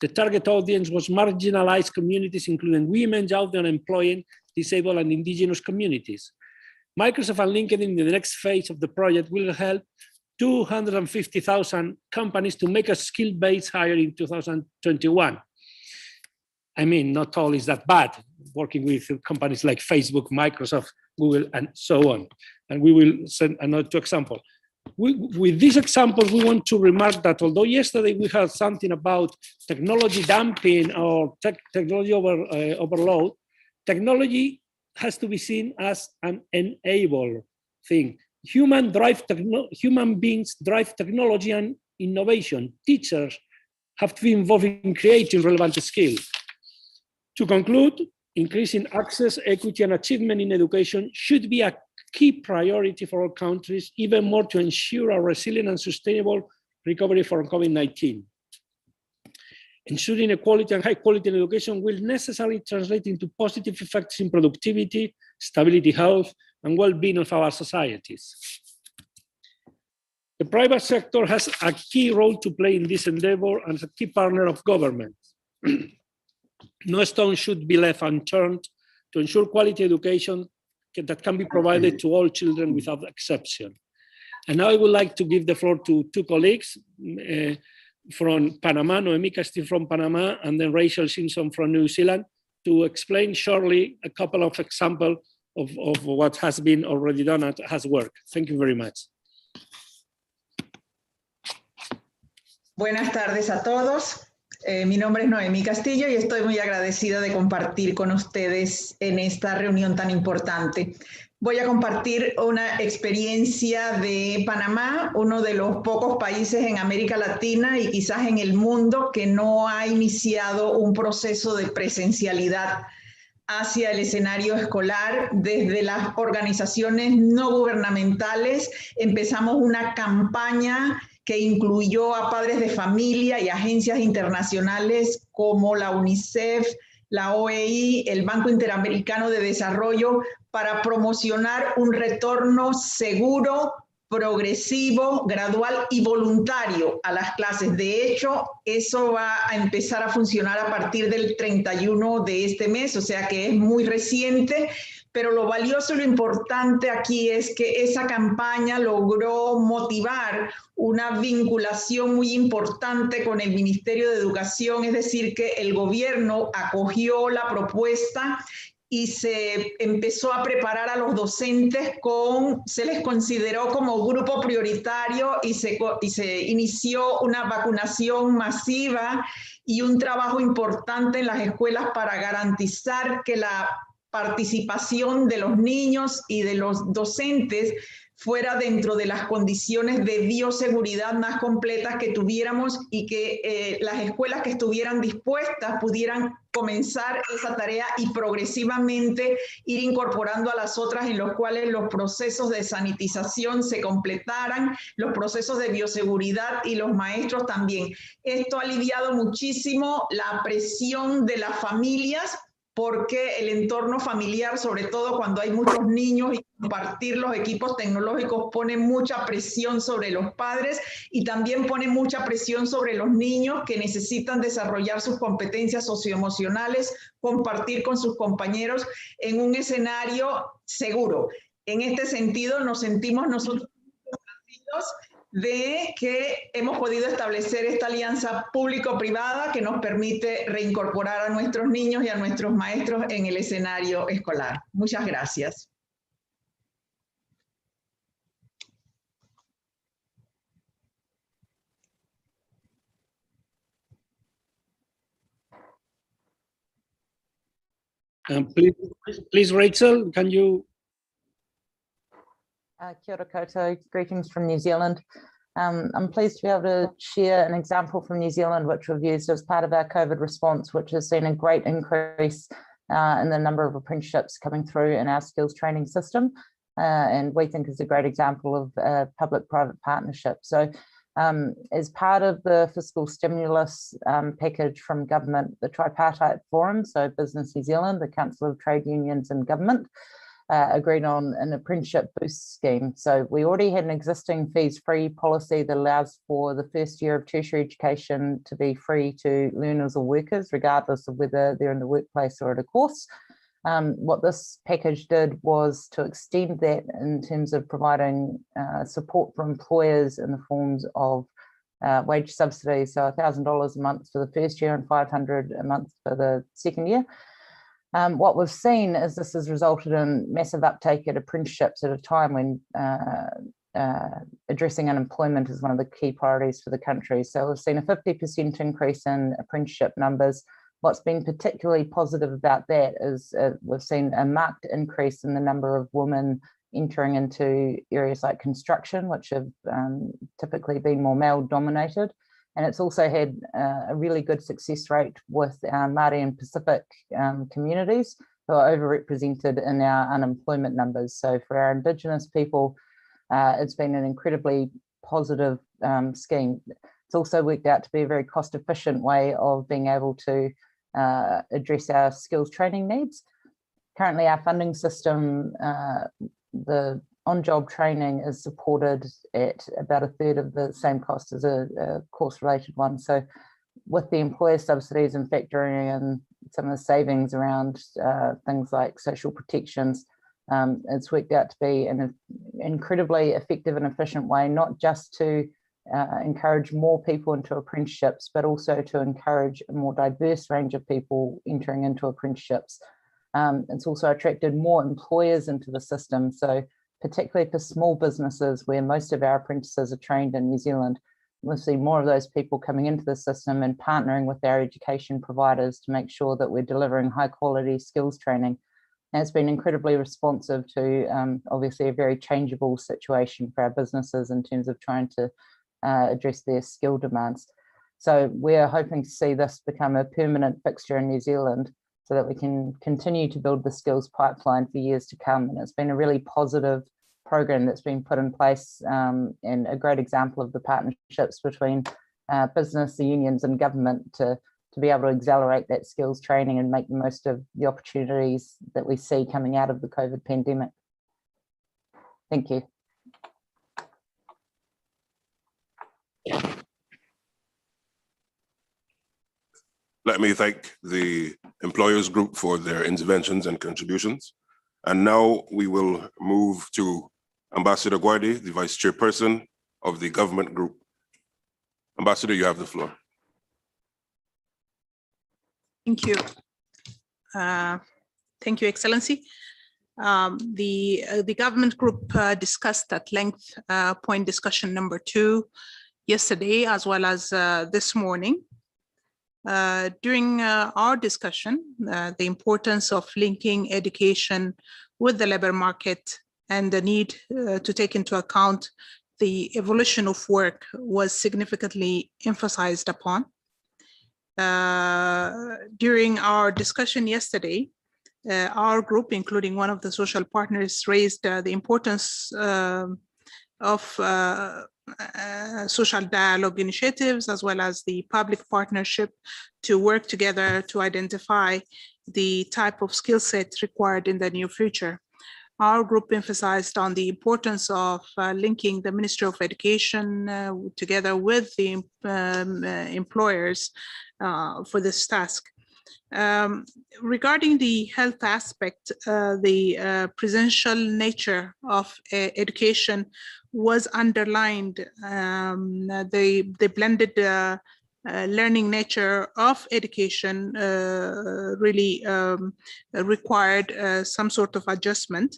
The target audience was marginalized communities, including women, youth, unemployed, disabled, and indigenous communities. Microsoft and LinkedIn in the next phase of the project will help 250,000 companies to make a skill-based hire in 2021. I mean, not all is that bad, working with companies like Facebook, Microsoft, Google, and so on. And we will send another two examples. With these examples, we want to remark that although yesterday we had something about technology dumping or technology overload, technology has to be seen as an enabler thing. Human beings drive technology and innovation. Teachers have to be involved in creating relevant skills. To conclude, increasing access, equity, and achievement in education should be a key priority for all countries, even more to ensure a resilient and sustainable recovery from COVID-19. Ensuring equality and high quality in education will necessarily translate into positive effects in productivity, stability, health, and well-being of our societies. The private sector has a key role to play in this endeavor and is a key partner of government. No stone should be left unturned to ensure quality education that can be provided to all children without exception. And now I would like to give the floor to two colleagues from Panama, Noemi Castillo from Panama, and then Rachel Simpson from New Zealand, to explain shortly a couple of examples of what has been already done and has worked. Thank you very much. Buenas tardes a todos. Mi nombre es Noemí Castillo y estoy muy agradecida de compartir con ustedes en esta reunión tan importante. Voy a compartir una experiencia de Panamá, uno de los pocos países en América Latina y quizás en el mundo que no ha iniciado un proceso de presencialidad hacia el escenario escolar. Desde las organizaciones no gubernamentales empezamos una campaña que incluyó a padres de familia y agencias internacionales como la UNICEF, la OEI, el Banco Interamericano de Desarrollo, para promocionar un retorno seguro, progresivo, gradual y voluntario a las clases. De hecho, eso va a empezar a funcionar a partir del 31 de este mes, o sea que es muy reciente, pero lo valioso y lo importante aquí es que esa campaña logró motivar una vinculación muy importante con el Ministerio de Educación, es decir, que el gobierno acogió la propuesta y se empezó a preparar a los docentes se les consideró como grupo prioritario y se inició una vacunación masiva y un trabajo importante en las escuelas para garantizar que la participación de los niños y de los docentes fuera dentro de las condiciones de bioseguridad más completas que tuviéramos y que las escuelas que estuvieran dispuestas pudieran comenzar esa tarea y progresivamente ir incorporando a las otras en los cuales los procesos de sanitización se completaran, los procesos de bioseguridad y los maestros también. Esto ha aliviado muchísimo la presión de las familias, porque el entorno familiar, sobre todo cuando hay muchos niños y compartir los equipos tecnológicos, pone mucha presión sobre los padres y también pone mucha presión sobre los niños que necesitan desarrollar sus competencias socioemocionales, compartir con sus compañeros en un escenario seguro. En este sentido, nos sentimos nosotros agradecidos de que hemos podido establecer esta alianza público-privada que nos permite reincorporar a nuestros niños y a nuestros maestros en el escenario escolar. Muchas gracias. Please, Rachel, can you? Kia ora koutou, greetings from New Zealand. I'm pleased to be able to share an example from New Zealand, which we've used as part of our COVID response, which has seen a great increase in the number of apprenticeships coming through in our skills training system. And we think is a great example of public-private partnership. So as part of the fiscal stimulus package from government, the Tripartite Forum, so Business New Zealand, the Council of Trade Unions and Government, agreed on an apprenticeship boost scheme. So we already had an existing fees-free policy that allows for the first year of tertiary education to be free to learners or workers, regardless of whether they're in the workplace or at a course. What this package did was to extend that in terms of providing support for employers in the forms of wage subsidies, so $1,000 a month for the first year and $500 a month for the second year. What we've seen is this has resulted in massive uptake at apprenticeships at a time when addressing unemployment is one of the key priorities for the country. So we've seen a 50% increase in apprenticeship numbers. What's been particularly positive about that is we've seen a marked increase in the number of women entering into areas like construction, which have typically been more male dominated. And it's also had a really good success rate with our Māori and Pacific communities who are overrepresented in our unemployment numbers. So for our Indigenous people, it's been an incredibly positive scheme. It's also worked out to be a very cost-efficient way of being able to address our skills training needs. Currently, our funding system, the on-job training is supported at about a third of the same cost as a course-related one. So with the employer subsidies and factoring in some of the savings around things like social protections, it's worked out to be an incredibly effective and efficient way, not just to encourage more people into apprenticeships, but also to encourage a more diverse range of people entering into apprenticeships. It's also attracted more employers into the system. So particularly for small businesses where most of our apprentices are trained in New Zealand, we'll see more of those people coming into the system and partnering with our education providers to make sure that we're delivering high quality skills training. And it's been incredibly responsive to obviously a very changeable situation for our businesses in terms of trying to address their skill demands. So we're hoping to see this become a permanent fixture in New Zealand so that we can continue to build the skills pipeline for years to come. And it's been a really positive program that's been put in place, and a great example of the partnerships between business, the unions and government to be able to accelerate that skills training and make the most of the opportunities that we see coming out of the COVID pandemic. Thank you. Let me thank the employers group for their interventions and contributions. And now we will move to Ambassador Guardi, the Vice Chairperson of the government group. Ambassador, you have the floor. Thank you. Thank you, Excellency. The government group discussed at length point discussion number 2 yesterday, as well as this morning. During our discussion, the importance of linking education with the labor market and the need to take into account the evolution of work was significantly emphasized upon. During our discussion yesterday, our group, including one of the social partners, raised the importance of social dialogue initiatives, as well as the public partnership to work together to identify the type of skill set required in the near future. Our group emphasized on the importance of linking the Ministry of Education together with the employers for this task. Regarding the health aspect, the presential nature of education was underlined. The blended learning nature of education really required some sort of adjustment.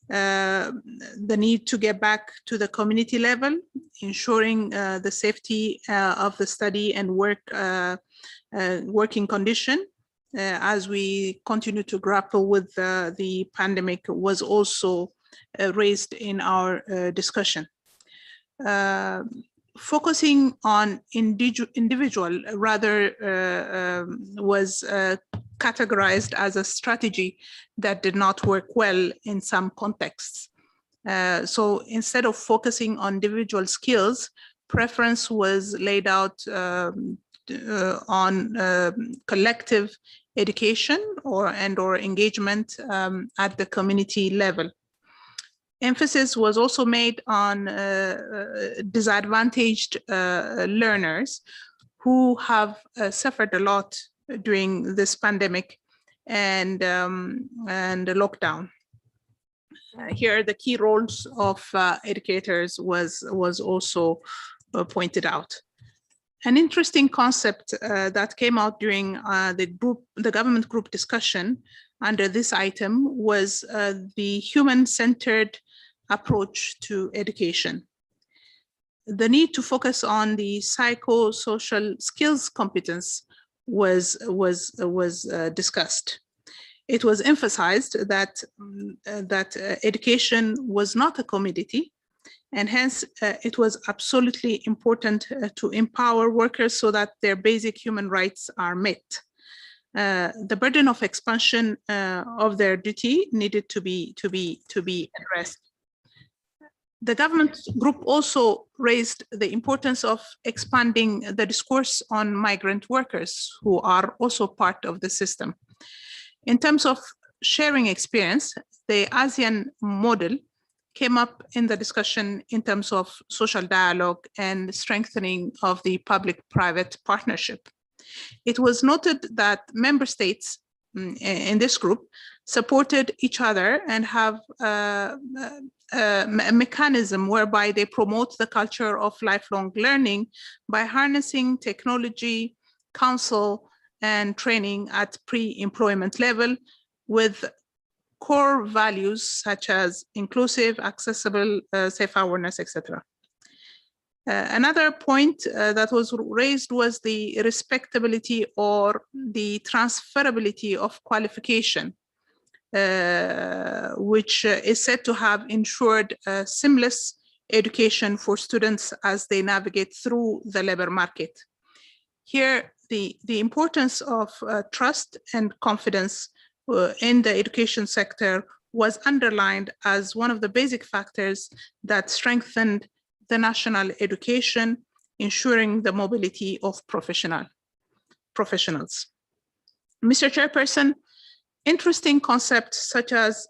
The need to get back to the community level, ensuring the safety of the study and working condition as we continue to grapple with the pandemic was also raised in our discussion. Focusing on individual rather was categorized as a strategy that did not work well in some contexts. So instead of focusing on individual skills, preference was laid out on collective education or engagement at the community level. Emphasis was also made on disadvantaged learners who have suffered a lot during this pandemic and the lockdown. Here, the key roles of educators was also pointed out. An interesting concept that came out during the government group discussion under this item was the human-centered approach to education. The need to focus on the psychosocial skills competence was discussed. It was emphasized that education was not a commodity, and hence it was absolutely important to empower workers so that their basic human rights are met. The burden of expansion of their duty needed to be addressed. The government group also raised the importance of expanding the discourse on migrant workers who are also part of the system. In terms of sharing experience, the ASEAN model came up in the discussion in terms of social dialogue and strengthening of the public-private partnership. It was noted that member states in this group supported each other and have a mechanism whereby they promote the culture of lifelong learning by harnessing technology, counsel, and training at pre-employment level with core values such as inclusive, accessible, self-awareness, etc. Another point that was raised was the respectability or the transferability of qualification, which is said to have ensured seamless education for students as they navigate through the labor market. Here, the importance of trust and confidence in the education sector was underlined as one of the basic factors that strengthened the national education, ensuring the mobility of professionals. Mr. Chairperson, interesting concepts such as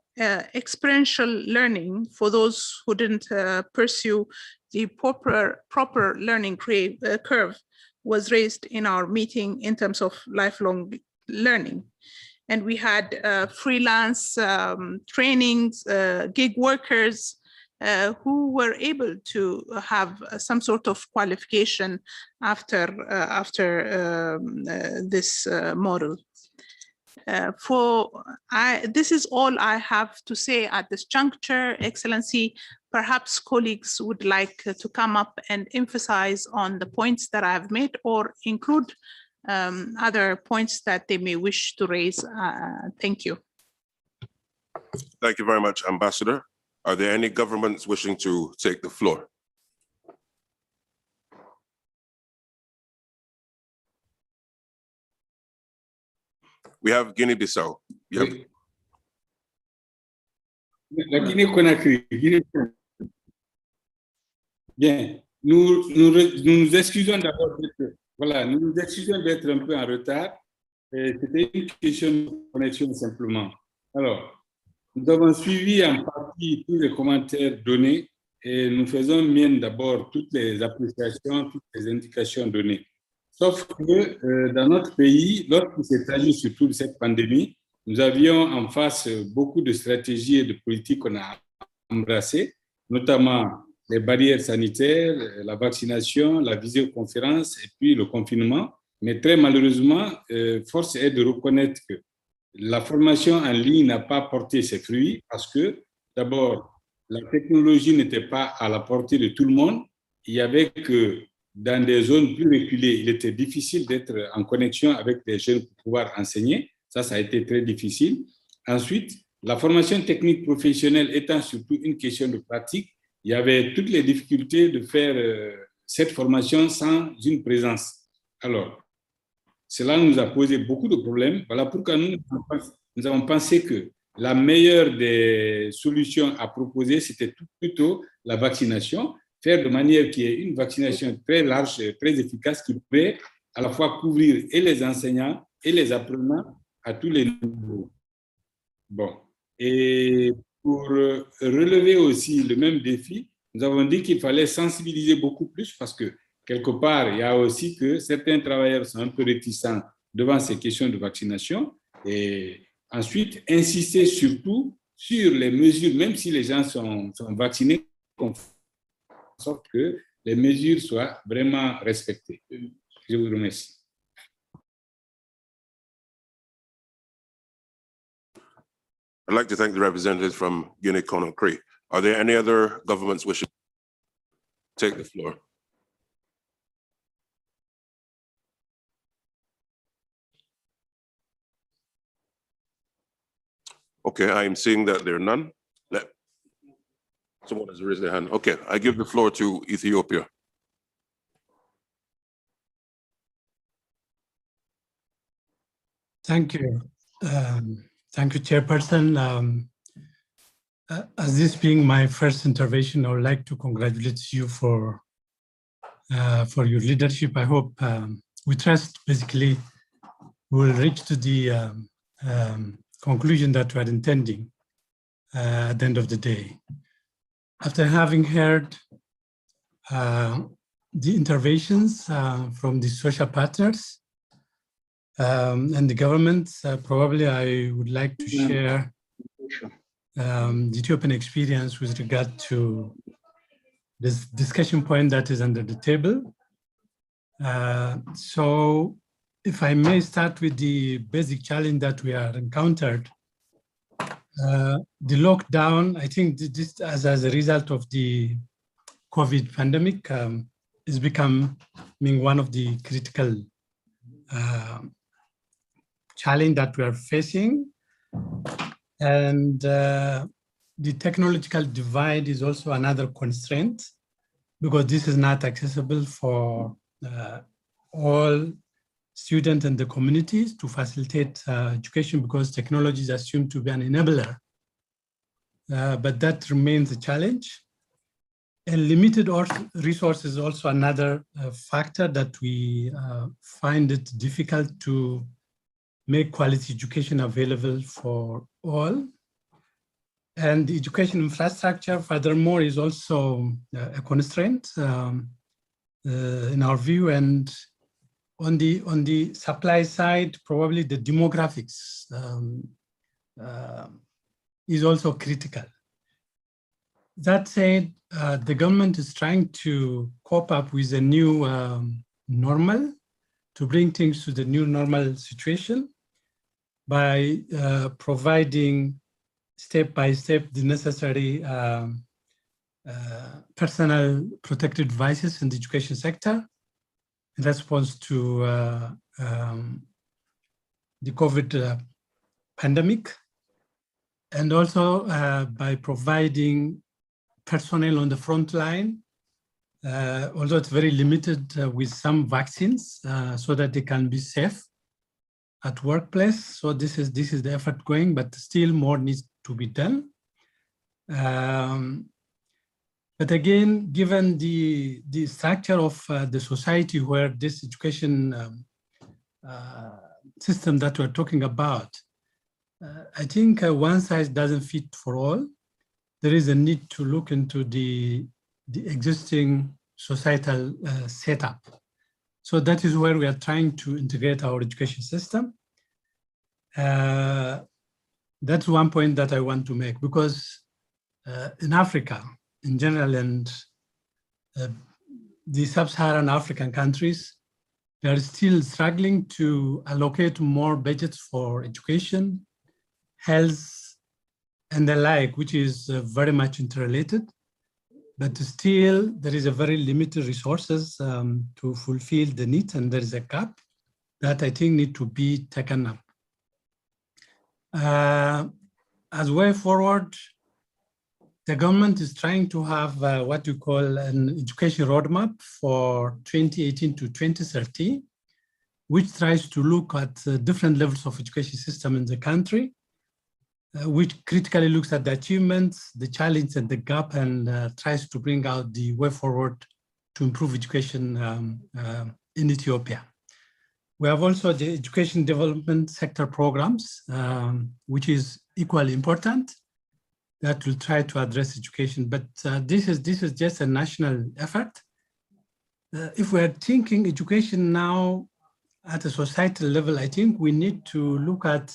experiential learning for those who didn't pursue the proper learning curve was raised in our meeting in terms of lifelong learning. And we had freelance trainings, gig workers who were able to have some sort of qualification after this model. This is all I have to say at this juncture, Excellency. Perhaps colleagues would like to come up and emphasize on the points that I have made or include other points that they may wish to raise. Thank you. Thank you very much, Ambassador. Are there any governments wishing to take the floor? We have Guinea-Bissau. La Guinée-Conakry. Bien, nous nous excusons d'abord d'être, voilà, nous nous excusons d'être un peu en retard. C'était une question de connexion simplement. Alors, nous avons suivi en partie tous les commentaires donnés et nous faisons mienne d'abord toutes les appréciations, toutes les indications données. Sauf que dans notre pays, lorsqu'il s'est agi surtout de cette pandémie, nous avions en face beaucoup de stratégies et de politiques qu'on a embrassées, notamment les barrières sanitaires, la vaccination, la visioconférence et puis le confinement. Mais très malheureusement, force est de reconnaître que la formation en ligne n'a pas porté ses fruits parce que, d'abord, la technologie n'était pas à la portée de tout le monde. Il y avait que dans des zones plus reculées, il était difficile d'être en connexion avec les jeunes pour pouvoir enseigner. Ça a été très difficile. Ensuite, la formation technique professionnelle étant surtout une question de pratique, il y avait toutes les difficultés de faire cette formation sans une présence. Alors, cela nous a posé beaucoup de problèmes. Voilà pourquoi nous avons pensé que la meilleure des solutions à proposer, c'était plutôt la vaccination, faire de manière qu'il y ait une vaccination très large, très efficace, qui pourrait à la fois couvrir et les enseignants et les apprenants à tous les niveaux. Bon, et pour relever aussi le même défi, nous avons dit qu'il fallait sensibiliser beaucoup plus parce que quelque part, il y a aussi que certains travailleurs sont un peu réticents devant ces questions de vaccination et ensuite insister surtout sur les mesures, même si les gens sont vaccinés, en sorte que les mesures soient vraiment respectées. Je vous remercie. I'd like to thank the representatives from Guinea-Conakry. Are there any other governments wishing to take the floor? Okay, I am seeing that there are none. Someone has raised their hand. Okay, I give the floor to Ethiopia. Thank you. Thank you, Chairperson. As this being my first intervention, I would like to congratulate you for your leadership. I hope we trust basically we will reach to the conclusion that we are intending at the end of the day. After having heard the interventions from the social partners and the government, probably I would like to share the Ethiopian experience with regard to this discussion point that is under the table. So if I may start with the basic challenge that we are encountered, the lockdown, I think this as a result of the COVID pandemic is becoming one of the critical challenge that we are facing. And the technological divide is also another constraint because this is not accessible for all students and the communities to facilitate education because technology is assumed to be an enabler but that remains a challenge. And limited resources is also another factor that we find it difficult to make quality education available for all. And the education infrastructure, furthermore, is also a constraint in our view. And on the supply side, probably the demographics is also critical. That said, the government is trying to cope up with a new normal, to bring things to the new normal situation by providing step-by-step the necessary personal protective devices in the education sector in response to the COVID pandemic, and also by providing personnel on the front line, although it's very limited with some vaccines, so that they can be safe at workplace. So this is the effort going, but still more needs to be done. But again, given the structure of the society where this education system that we're talking about, I think one size doesn't fit for all. There is a need to look into the existing societal setup. So that is where we are trying to integrate our education system. That's one point that I want to make, because in Africa in general and the sub-Saharan African countries, they are still struggling to allocate more budgets for education, health, and the like, which is very much interrelated. But still, there is a very limited resources to fulfill the needs, and there is a gap that I think need to be taken up. As way forward, the government is trying to have what you call an education roadmap for 2018 to 2030, which tries to look at different levels of education system in the country, which critically looks at the achievements, the challenge and the gap, and tries to bring out the way forward to improve education in Ethiopia. We have also the education development sector programs, which is equally important, that will try to address education. But this is just a national effort. If we're thinking education now at a societal level, I think we need to look at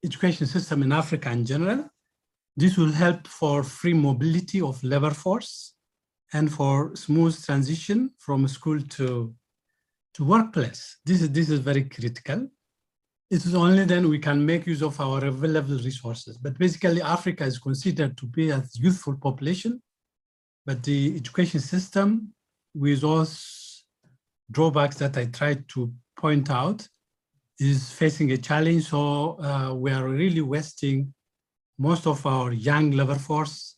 education system in Africa in general. This will help for free mobility of labor force and for smooth transition from school to workplace. This is very critical. It is only then we can make use of our available resources. But basically, Africa is considered to be a youthful population, but the education system, with those drawbacks that I tried to point out, is facing a challenge. So we are really wasting most of our young labor force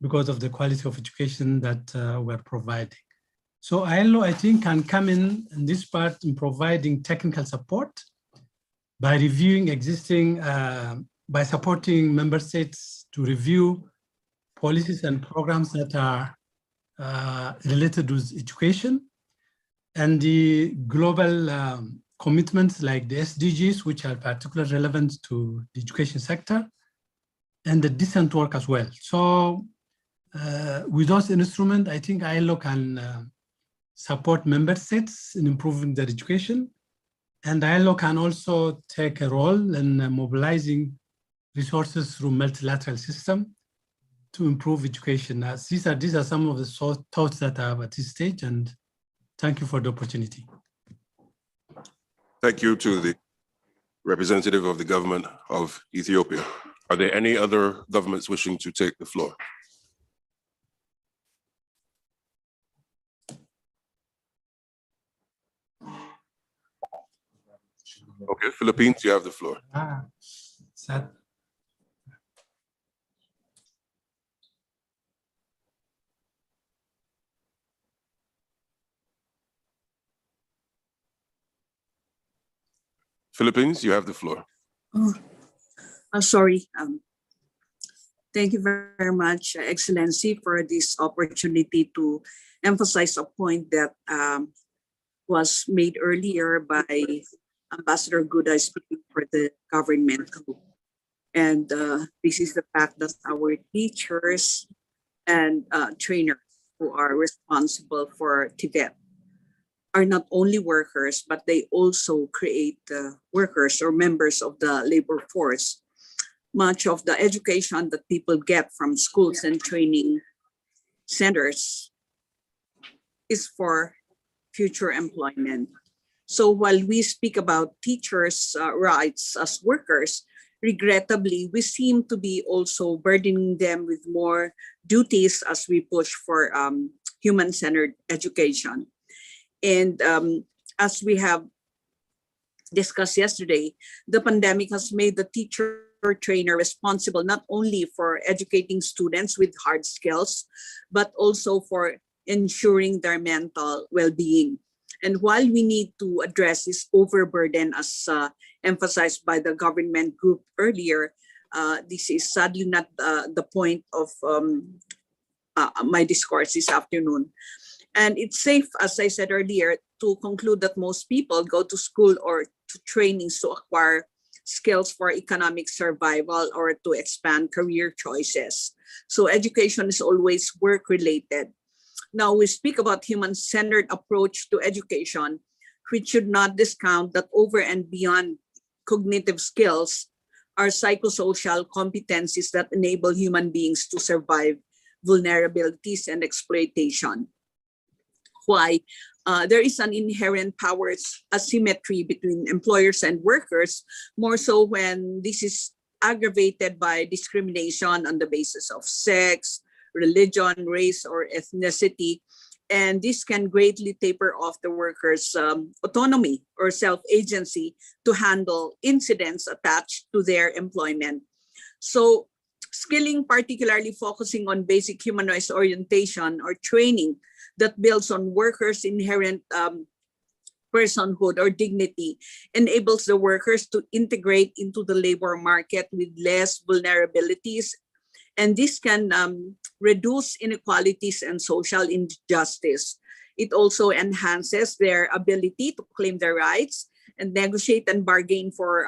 because of the quality of education that we're providing. So ILO, I think, can come in this part in providing technical support by reviewing existing, by supporting member states to review policies and programs that are related with education, and the global commitments like the SDGs, which are particularly relevant to the education sector, and the decent work as well. So with those instruments, I think ILO can support member states in improving their education. And ILO can also take a role in mobilizing resources through multilateral system to improve education. These are some of the thoughts that I have at this stage, and thank you for the opportunity. Thank you to the representative of the government of Ethiopia. Are there any other governments wishing to take the floor? Okay, Philippines, you have the floor. Sad. Philippines, you have the floor. Oh, sorry. Thank you very much, Excellency, for this opportunity to emphasize a point that was made earlier by Ambassador Gooday speaking for the government group. And this is the fact that our teachers and trainers who are responsible for Tibet are not only workers, but they also create workers or members of the labor force. Much of the education that people get from schools and training centers is for future employment. So while we speak about teachers' rights as workers, regrettably, we seem to be also burdening them with more duties as we push for human-centered education. And as we have discussed yesterday, the pandemic has made the teacher or trainer responsible not only for educating students with hard skills, but also for ensuring their mental well-being. And while we need to address this overburden as emphasized by the government group earlier, this is sadly not the point of my discourse this afternoon. And it's safe, as I said earlier, to conclude that most people go to school or to trainings to acquire skills for economic survival or to expand career choices. So education is always work-related. Now we speak about human-centered approach to education, which should not discount that over and beyond cognitive skills are psychosocial competencies that enable human beings to survive vulnerabilities and exploitation. Why? There is an inherent power asymmetry between employers and workers, more so when this is aggravated by discrimination on the basis of sex, religion, race, or ethnicity. And this can greatly taper off the workers' autonomy or self-agency to handle incidents attached to their employment. So skilling, particularly focusing on basic human rights orientation or training that builds on workers' inherent personhood or dignity, enables the workers to integrate into the labor market with less vulnerabilities. And this can reduce inequalities and social injustice. It also enhances their ability to claim their rights and negotiate and bargain for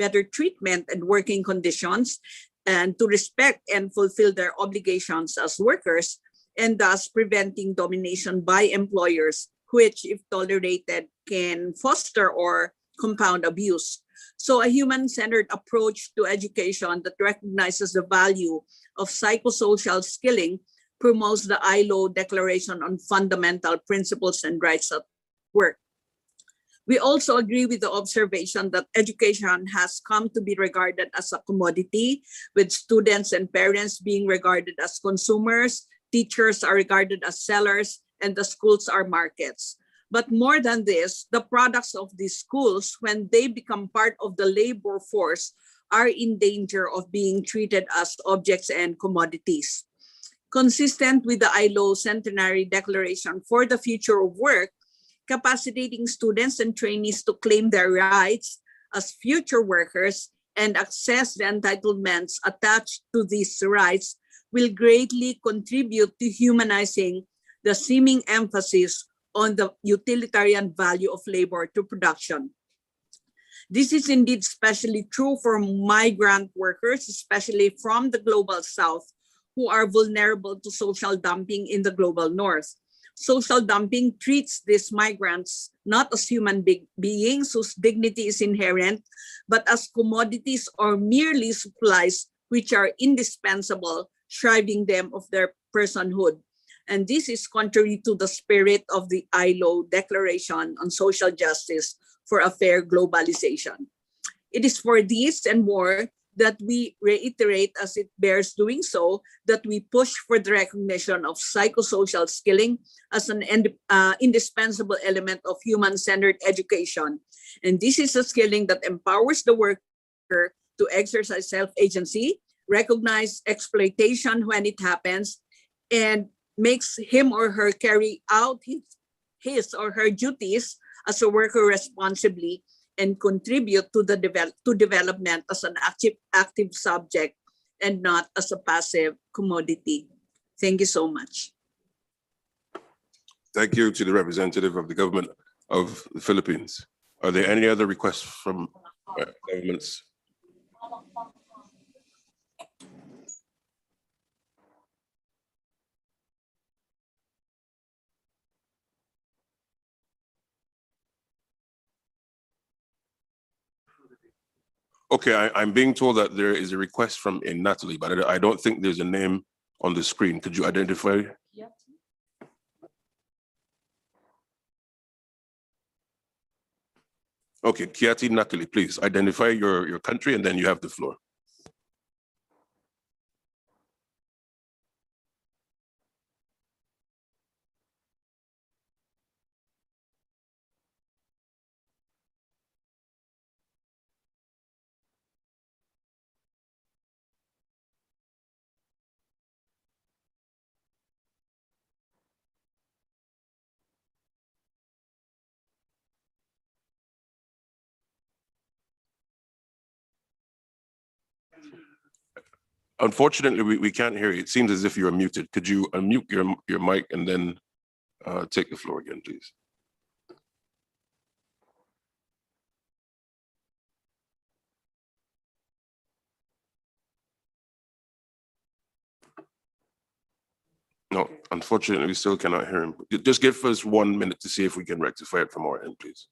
better treatment and working conditions, and to respect and fulfill their obligations as workers, and thus preventing domination by employers, which, if tolerated, can foster or compound abuse. So a human-centered approach to education that recognizes the value of psychosocial skilling promotes the ILO Declaration on Fundamental Principles and Rights at Work. We also agree with the observation that education has come to be regarded as a commodity, with students and parents being regarded as consumers, teachers are regarded as sellers, and the schools are markets. But more than this, the products of these schools, when they become part of the labor force, are in danger of being treated as objects and commodities. Consistent with the ILO Centenary Declaration for the Future of Work, capacitating students and trainees to claim their rights as future workers and access the entitlements attached to these rights will greatly contribute to humanizing the seeming emphasis on the utilitarian value of labor to production. This is indeed especially true for migrant workers, especially from the global south, who are vulnerable to social dumping in the global north. Social dumping treats these migrants not as human beings whose dignity is inherent, but as commodities or merely supplies which are indispensable, shriving them of their personhood. And this is contrary to the spirit of the ILO Declaration on Social Justice for a Fair Globalization. It is for this and more that we reiterate, as it bears doing so, that we push for the recognition of psychosocial skilling as an indispensable element of human-centered education. And this is a skilling that empowers the worker to exercise self-agency, recognize exploitation when it happens, and makes him or her carry out his or her duties as a worker responsibly and contribute to the development as an active subject and not as a passive commodity. Thank you so much. Thank you to the representative of the government of the Philippines. Are there any other requests from governments? Okay, I'm being told that there is a request from a Natalie, but I don't think there's a name on the screen. Could you identify? Okay, Kiati Natalie, please identify your country and then you have the floor. Unfortunately, we can't hear you. It seems as if you're muted. Could you unmute your mic and then take the floor again, please? No, unfortunately, we still cannot hear him. Just give us 1 minute to see if we can rectify it from our end, please.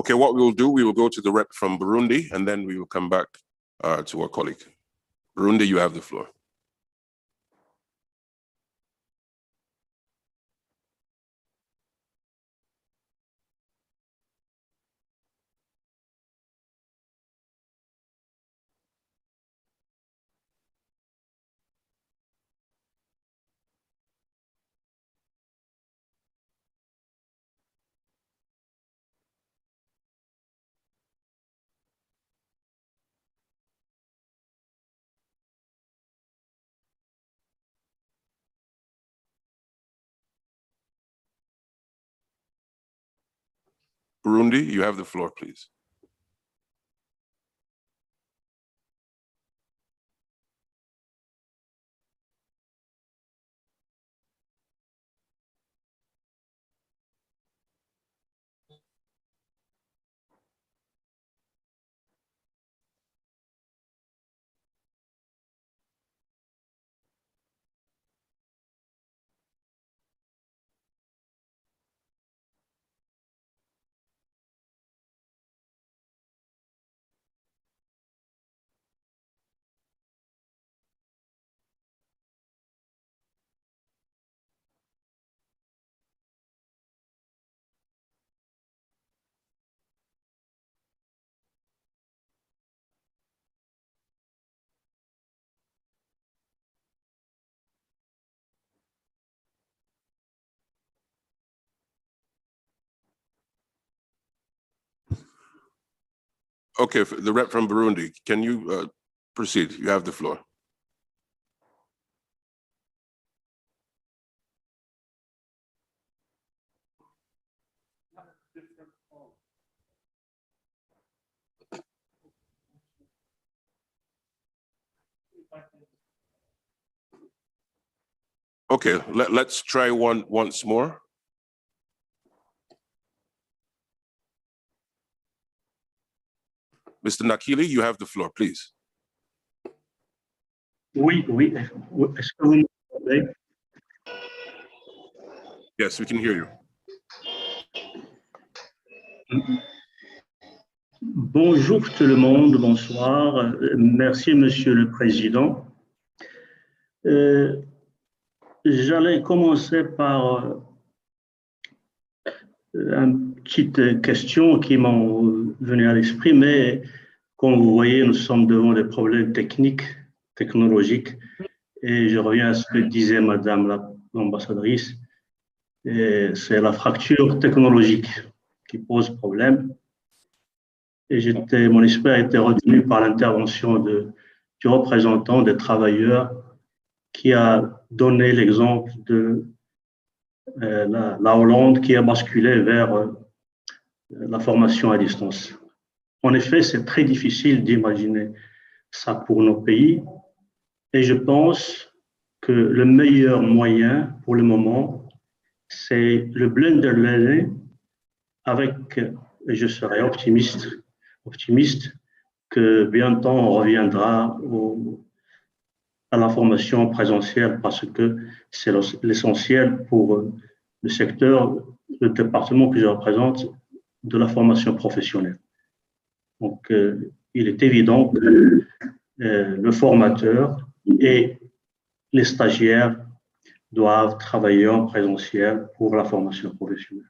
Okay, what we will do, we will go to the rep from Burundi, and then we will come back to our colleague. Burundi, you have the floor. Burundi, you have the floor, please. Okay, the rep from Burundi, can you proceed? You have the floor. Okay, let's try once more. Mr. Nakili, you have the floor, please. Oui. Est-ce que vous m'entendez? Yes, we can hear you. Bonjour tout le monde, bonsoir. Merci, Monsieur le Président. J'allais commencer par une petite question qui m'ont venu à l'esprit, mais comme vous voyez, nous sommes devant des problèmes technologiques, et je reviens à ce que disait Madame l'ambassadrice, c'est la fracture technologique qui pose problème. Et mon esprit a été retenu par l'intervention du représentant des travailleurs qui a donné l'exemple de la Hollande qui a basculé vers la formation à distance. En effet, c'est très difficile d'imaginer ça pour nos pays et je pense que le meilleur moyen pour le moment, c'est le blended learning avec, et je serai optimiste que bientôt on reviendra à la formation présentielle parce que c'est l'essentiel pour le secteur, le département que je représente de la formation professionnelle. Donc, il est évident que le formateur et les stagiaires doivent travailler en présentiel pour la formation professionnelle.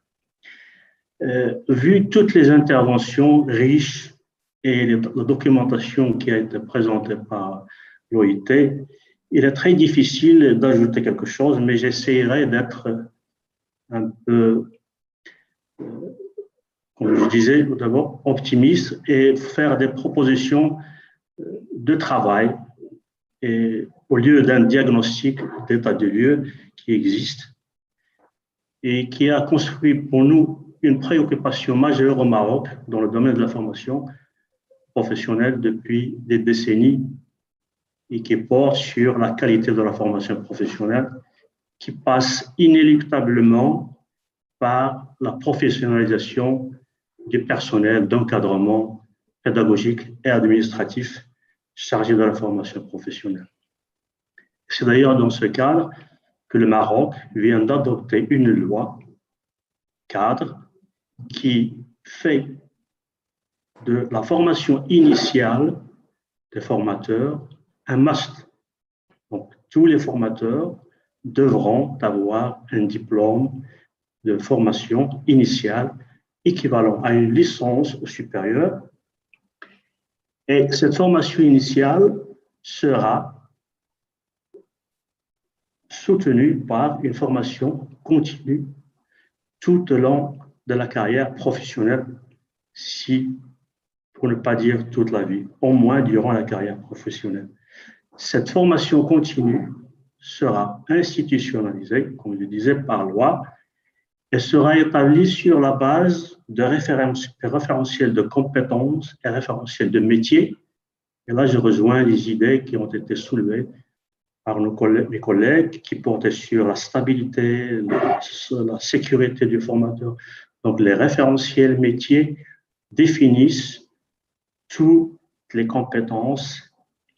Vu toutes les interventions riches et la documentation qui a été présentée par l'OIT, il est très difficile d'ajouter quelque chose, mais j'essaierai d'être un peu, comme je disais tout d'abord, optimiste et faire des propositions de travail et au lieu d'un diagnostic d'état de lieu qui existe et qui a construit pour nous une préoccupation majeure au Maroc dans le domaine de la formation professionnelle depuis des décennies et qui porte sur la qualité de la formation professionnelle qui passe inéluctablement par la professionnalisation du personnel d'encadrement pédagogique et administratif chargé de la formation professionnelle. C'est d'ailleurs dans ce cadre que le Maroc vient d'adopter une loi cadre qui fait de la formation initiale des formateurs un must. Donc, tous les formateurs devront avoir un diplôme de formation initiale équivalent à une licence au supérieur. Et cette formation initiale sera soutenue par une formation continue tout au long de la carrière professionnelle, pour ne pas dire toute la vie, au moins durant la carrière professionnelle. Cette formation continue sera institutionnalisée, comme je disais, par loi, et sera établie sur la base de référentiels de compétences et référentiels de métiers. Et là, je rejoins les idées qui ont été soulevées par mes collègues qui portaient sur la stabilité, la sécurité du formateur. Donc, les référentiels métiers définissent toutes les compétences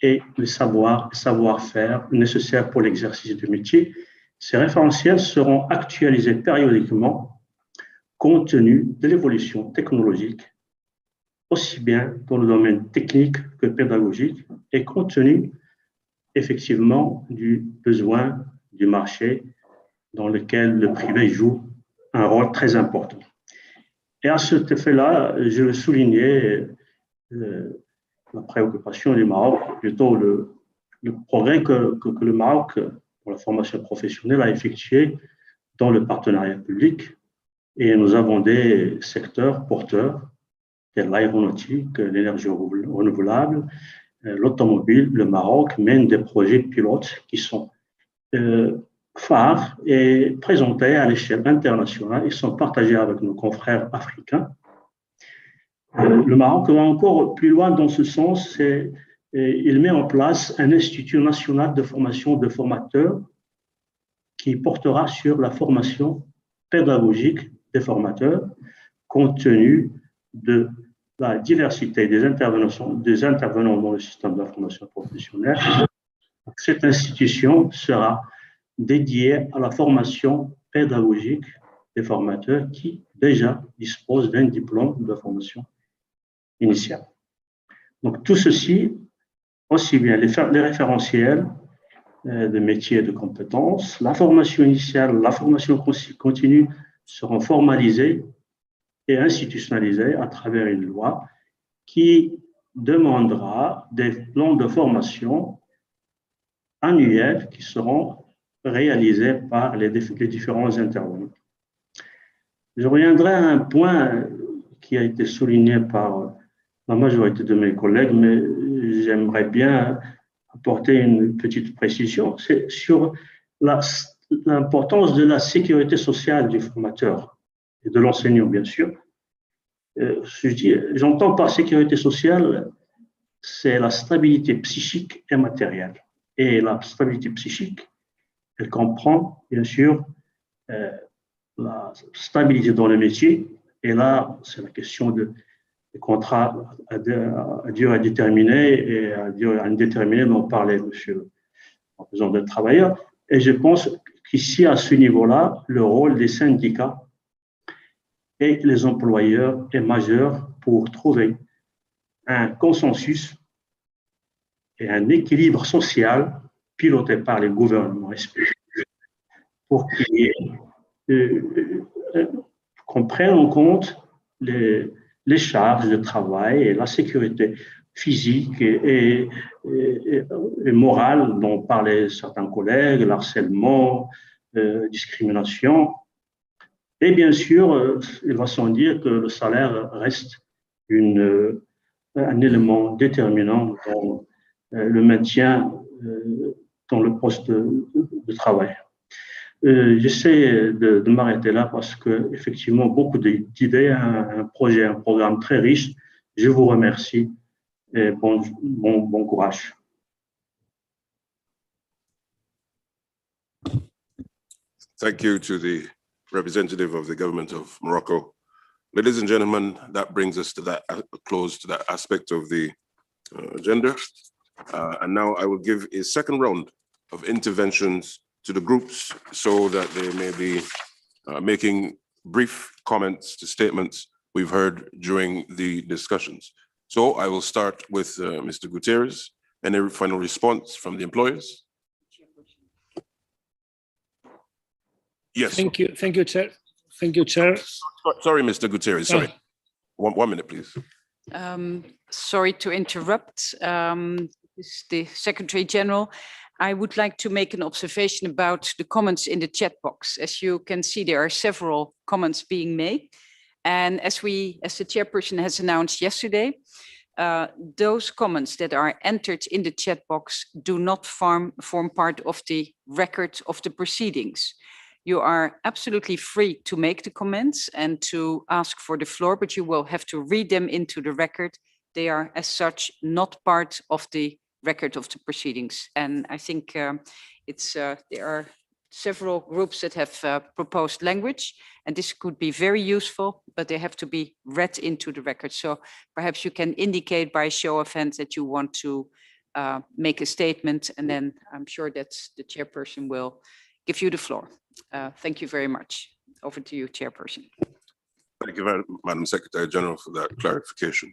et le savoir-faire nécessaires pour l'exercice du métier. Ces référentiels seront actualisés périodiquement compte tenu de l'évolution technologique, aussi bien dans le domaine technique que pédagogique, et compte tenu effectivement du besoin du marché dans lequel le privé joue un rôle très important. Et à cet effet-là, je veux souligner la préoccupation du Maroc, plutôt le progrès que le Maroc, pour la formation professionnelle, a effectué dans le partenariat public. Et nous avons des secteurs porteurs, tels l'aéronautique, l'énergie renouvelable, l'automobile. Le Maroc mène des projets pilotes qui sont phares et présentés à l'échelle internationale et sont partagés avec nos confrères africains. Le Maroc va encore plus loin dans ce sens et il met en place un institut national de formation de formateurs qui portera sur la formation pédagogique des formateurs compte tenu de la diversité des intervenants dans le système de la formation professionnelle. Cette institution sera dédiée à la formation pédagogique des formateurs qui déjà disposent d'un diplôme de formation initiale. Donc tout ceci, aussi bien les référentiels de métiers et de compétences, la formation initiale, la formation continue seront formalisés et institutionnalisés à travers une loi qui demandera des plans de formation annuels qui seront réalisés par les différents intervenants. Je reviendrai à un point qui a été souligné par la majorité de mes collègues, mais j'aimerais bien apporter une petite précision. C'est sur l'importance de la sécurité sociale du formateur et de l'enseignant, bien sûr. J'entends par sécurité sociale, c'est la stabilité psychique et matérielle. Et la stabilité psychique, elle comprend, bien sûr, la stabilité dans le métier. Et là, c'est la question des contrats à durée déterminée et à durée indéterminée dont parlait monsieur le représentant des travailleurs. Et je pense qu'ici, à ce niveau-là, le rôle des syndicats et les employeurs est majeur pour trouver un consensus et un équilibre social piloté par les gouvernements respectifs pour qu'on prenne en compte les charges de travail et la sécurité physique et morale dont parlaient certains collègues, l'harcèlement, discrimination. Et bien sûr, il va sans dire que le salaire reste un élément déterminant dans le maintien dans le poste de travail. J'essaie de m'arrêter là parce que effectivement beaucoup d'idées, un projet, un programme très riche. Je vous remercie et bon courage. Thank you to the representative of the government of Morocco. Ladies and gentlemen, that brings us to that close to that aspect of the agenda. And now I will give a second round of interventions to the groups so that they may be making brief comments to statements we've heard during the discussions. So I will start with Mr. Gutierrez. Any final response from the employers? Yes. Thank you, Chair. Thank you, Chair. Sorry, Mr. Gutierrez, sorry. One minute, please. Sorry to interrupt. This is the Secretary General. I would like to make an observation about the comments in the chat box. As you can see, there are several comments being made. And as the chairperson has announced yesterday, those comments that are entered in the chat box do not form part of the record of the proceedings. You are absolutely free to make the comments and to ask for the floor, but you will have to read them into the record. They are as such not part of the record of the proceedings. And I think there are several groups that have proposed language, and this could be very useful, but they have to be read into the record. So perhaps you can indicate by show of hands that you want to make a statement, and then I'm sure that the chairperson will give you the floor. Thank you very much. Over to you, Chairperson. Thank you, Madam Secretary General, for that clarification.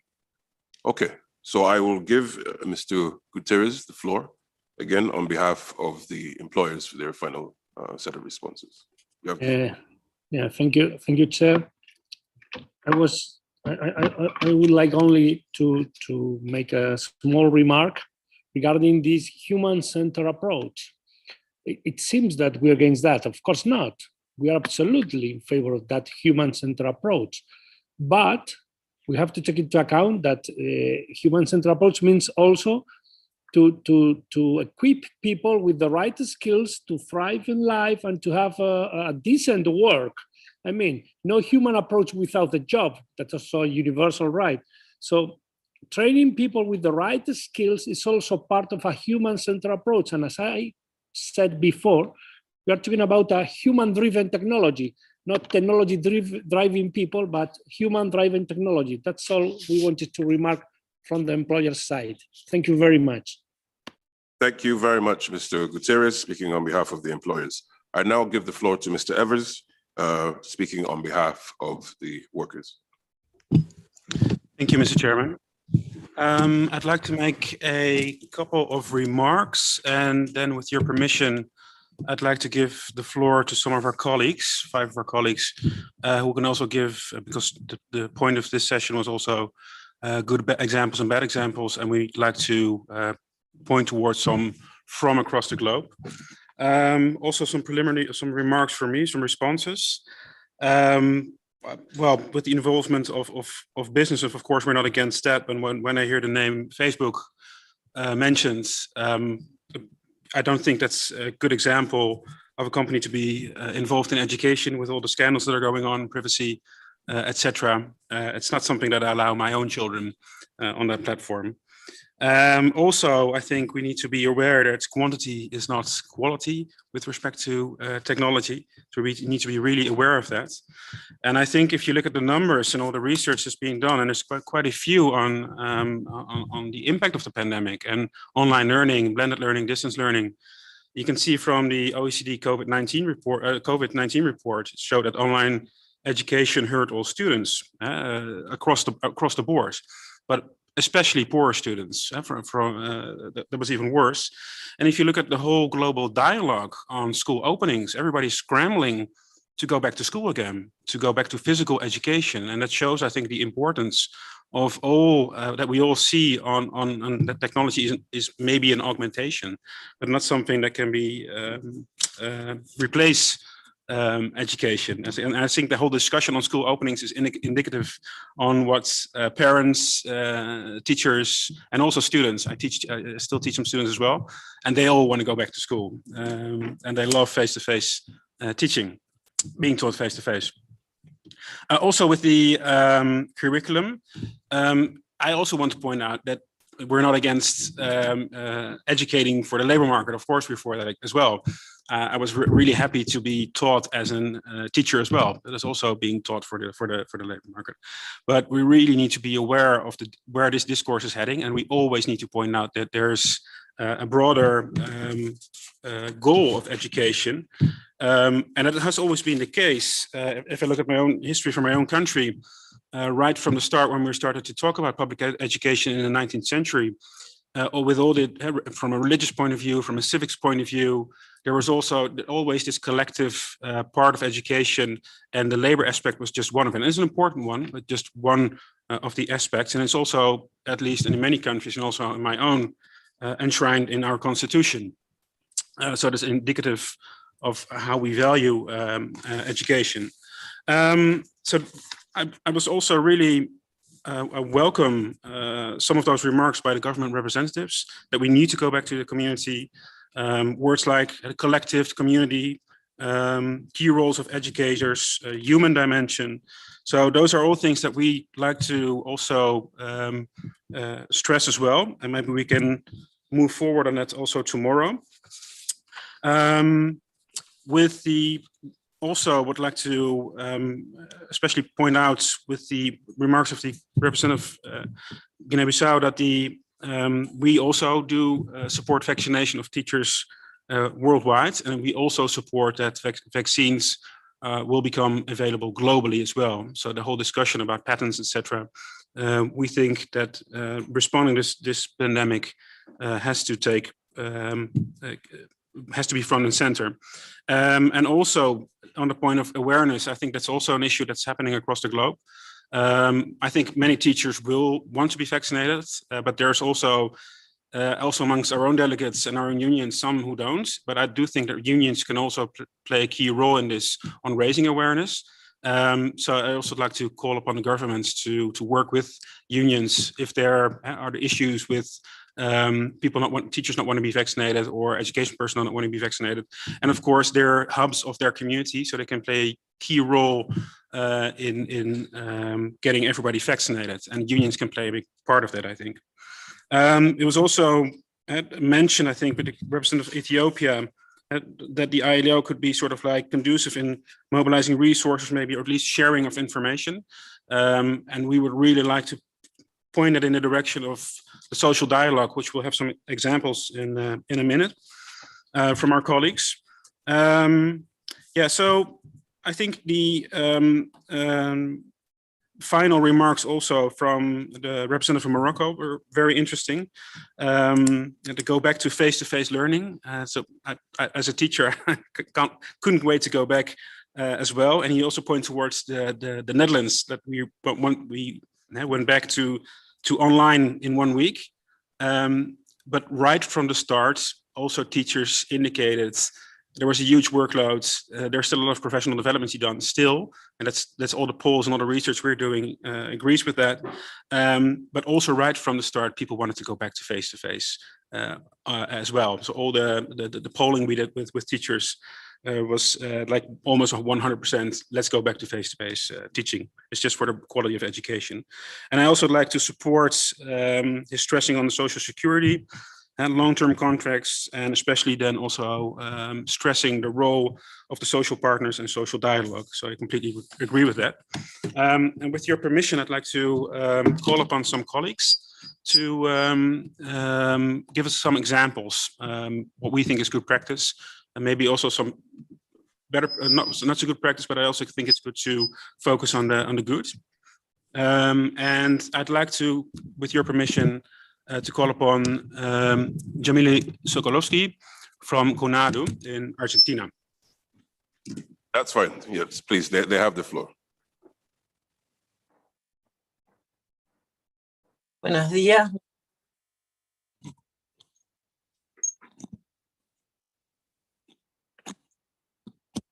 Okay, so I will give Mr. Gutierrez the floor again on behalf of the employers for their final set of responses. Yeah, thank you, Chair. I would like only to make a small remark regarding this human-centered approach. It seems that we're against that. Of course not. We are absolutely in favor of that human-centered approach. But we have to take into account that human-centered approach means also to equip people with the right skills to thrive in life and to have a decent work. I mean, no human approach without a job. That's also a universal right. So training people with the right skills is also part of a human-centered approach. And as I said before, we are talking about a human-driven technology, not technology driving people, but human-driven technology. That's all we wanted to remark from the employer's side. Thank you very much. Thank you very much, Mr. Gutierrez, speaking on behalf of the employers. I now give the floor to Mr. Evers, speaking on behalf of the workers. Thank you, Mr. Chairman. I'd like to make a couple of remarks, and then with your permission, I'd like to give the floor to some of our colleagues, 5 of our colleagues, who can also give, because the point of this session was also good examples and bad examples, and we'd like to point towards some from across the globe. Also some remarks from me, some responses. Well, with the involvement of businesses, of course, we're not against that. But when I hear the name Facebook mentioned, I don't think that's a good example of a company to be involved in education with all the scandals that are going on, privacy etc. It's not something that I allow my own children on that platform. Also, I think we need to be aware that quantity is not quality with respect to technology. So we need to be really aware of that. And I think if you look at the numbers and all the research that's being done, and there's quite a few on the impact of the pandemic and online learning, blended learning, distance learning. You can see from the OECD COVID-19 report, it showed that online education hurt all students across the board, but especially poorer students. That was even worse. And if you look at the whole global dialogue on school openings, everybody's scrambling to go back to school again, to go back to physical education, and that shows, I think, the importance of all that we all see on that technology is maybe an augmentation, but not something that can be replace education. And I think the whole discussion on school openings is indicative on what parents, teachers, and also students. I still teach some students as well, and they all want to go back to school, and they love face-to-face teaching, being taught face-to-face. Also with the curriculum, I also want to point out that we're not against educating for the labor market. Of course, we're for that as well. I was really happy to be taught as a teacher as well. That is also being taught for the labor market. But we really need to be aware of where this discourse is heading, and we always need to point out that there's a broader goal of education, and that has always been the case. If I look at my own history from my own country, right from the start when we started to talk about public education in the 19th century, with all from a religious point of view, from a civics point of view, there was also always this collective part of education, and the labor aspect was just one of it. It's an important one, but just one of the aspects. And it's also, at least in many countries and also in my own, enshrined in our constitution. So that's indicative of how we value education. So I was also really welcome some of those remarks by the government representatives that we need to go back to the community. Words like collective, community, key roles of educators, human dimension. So those are all things that we like to also stress as well. And maybe we can move forward on that also tomorrow. Also would like to especially point out with the remarks of the representative Guinea-Bissau that we also do support vaccination of teachers worldwide, and we also support that vaccines will become available globally as well. So the whole discussion about patents, etc., we think that responding to this pandemic has to be front and center. And also on the point of awareness, I think that's also an issue that's happening across the globe. I think many teachers will want to be vaccinated, but there's also amongst our own delegates and our own unions, some who don't. But I do think that unions can also play a key role in this on raising awareness. So I also like to call upon the governments to work with unions if there are the issues with teachers not want to be vaccinated or education personnel not want to be vaccinated. And of course, they're hubs of their community, so they can play a key role in getting everybody vaccinated, and unions can play a big part of that, I think. It was also mentioned, I think, with the representative of Ethiopia, that the ILO could be sort of like conducive in mobilizing resources, maybe, or at least sharing of information. And we would really like to point it in the direction of the social dialogue, which we'll have some examples in a minute from our colleagues. Yeah, so I think the final remarks also from the representative from Morocco were very interesting. And to go back to face-to-face learning. So I, as a teacher, I couldn't wait to go back as well. And he also pointed towards the Netherlands, that we went back to online in 1 week. But right from the start, also teachers indicated there was a huge workload. There's still a lot of professional development to be done still, and that's all the polls and all the research we're doing agrees with that. But also right from the start, people wanted to go back to face-to-face as well. So all the polling we did with teachers was like almost 100%, let's go back to face-to-face teaching. It's just for the quality of education. And I also like to support his stressing on the social security and long-term contracts, and especially then also stressing the role of the social partners and social dialogue. So I completely agree with that. And with your permission, I'd like to call upon some colleagues to give us some examples, what we think is good practice, and maybe also some better, not so good practice, but I also think it's good to focus on the good. And I'd like to, with your permission, to call upon Jamile Sokolowski from CONADU in Argentina. That's fine. Yes, please. They have the floor. Buenos días.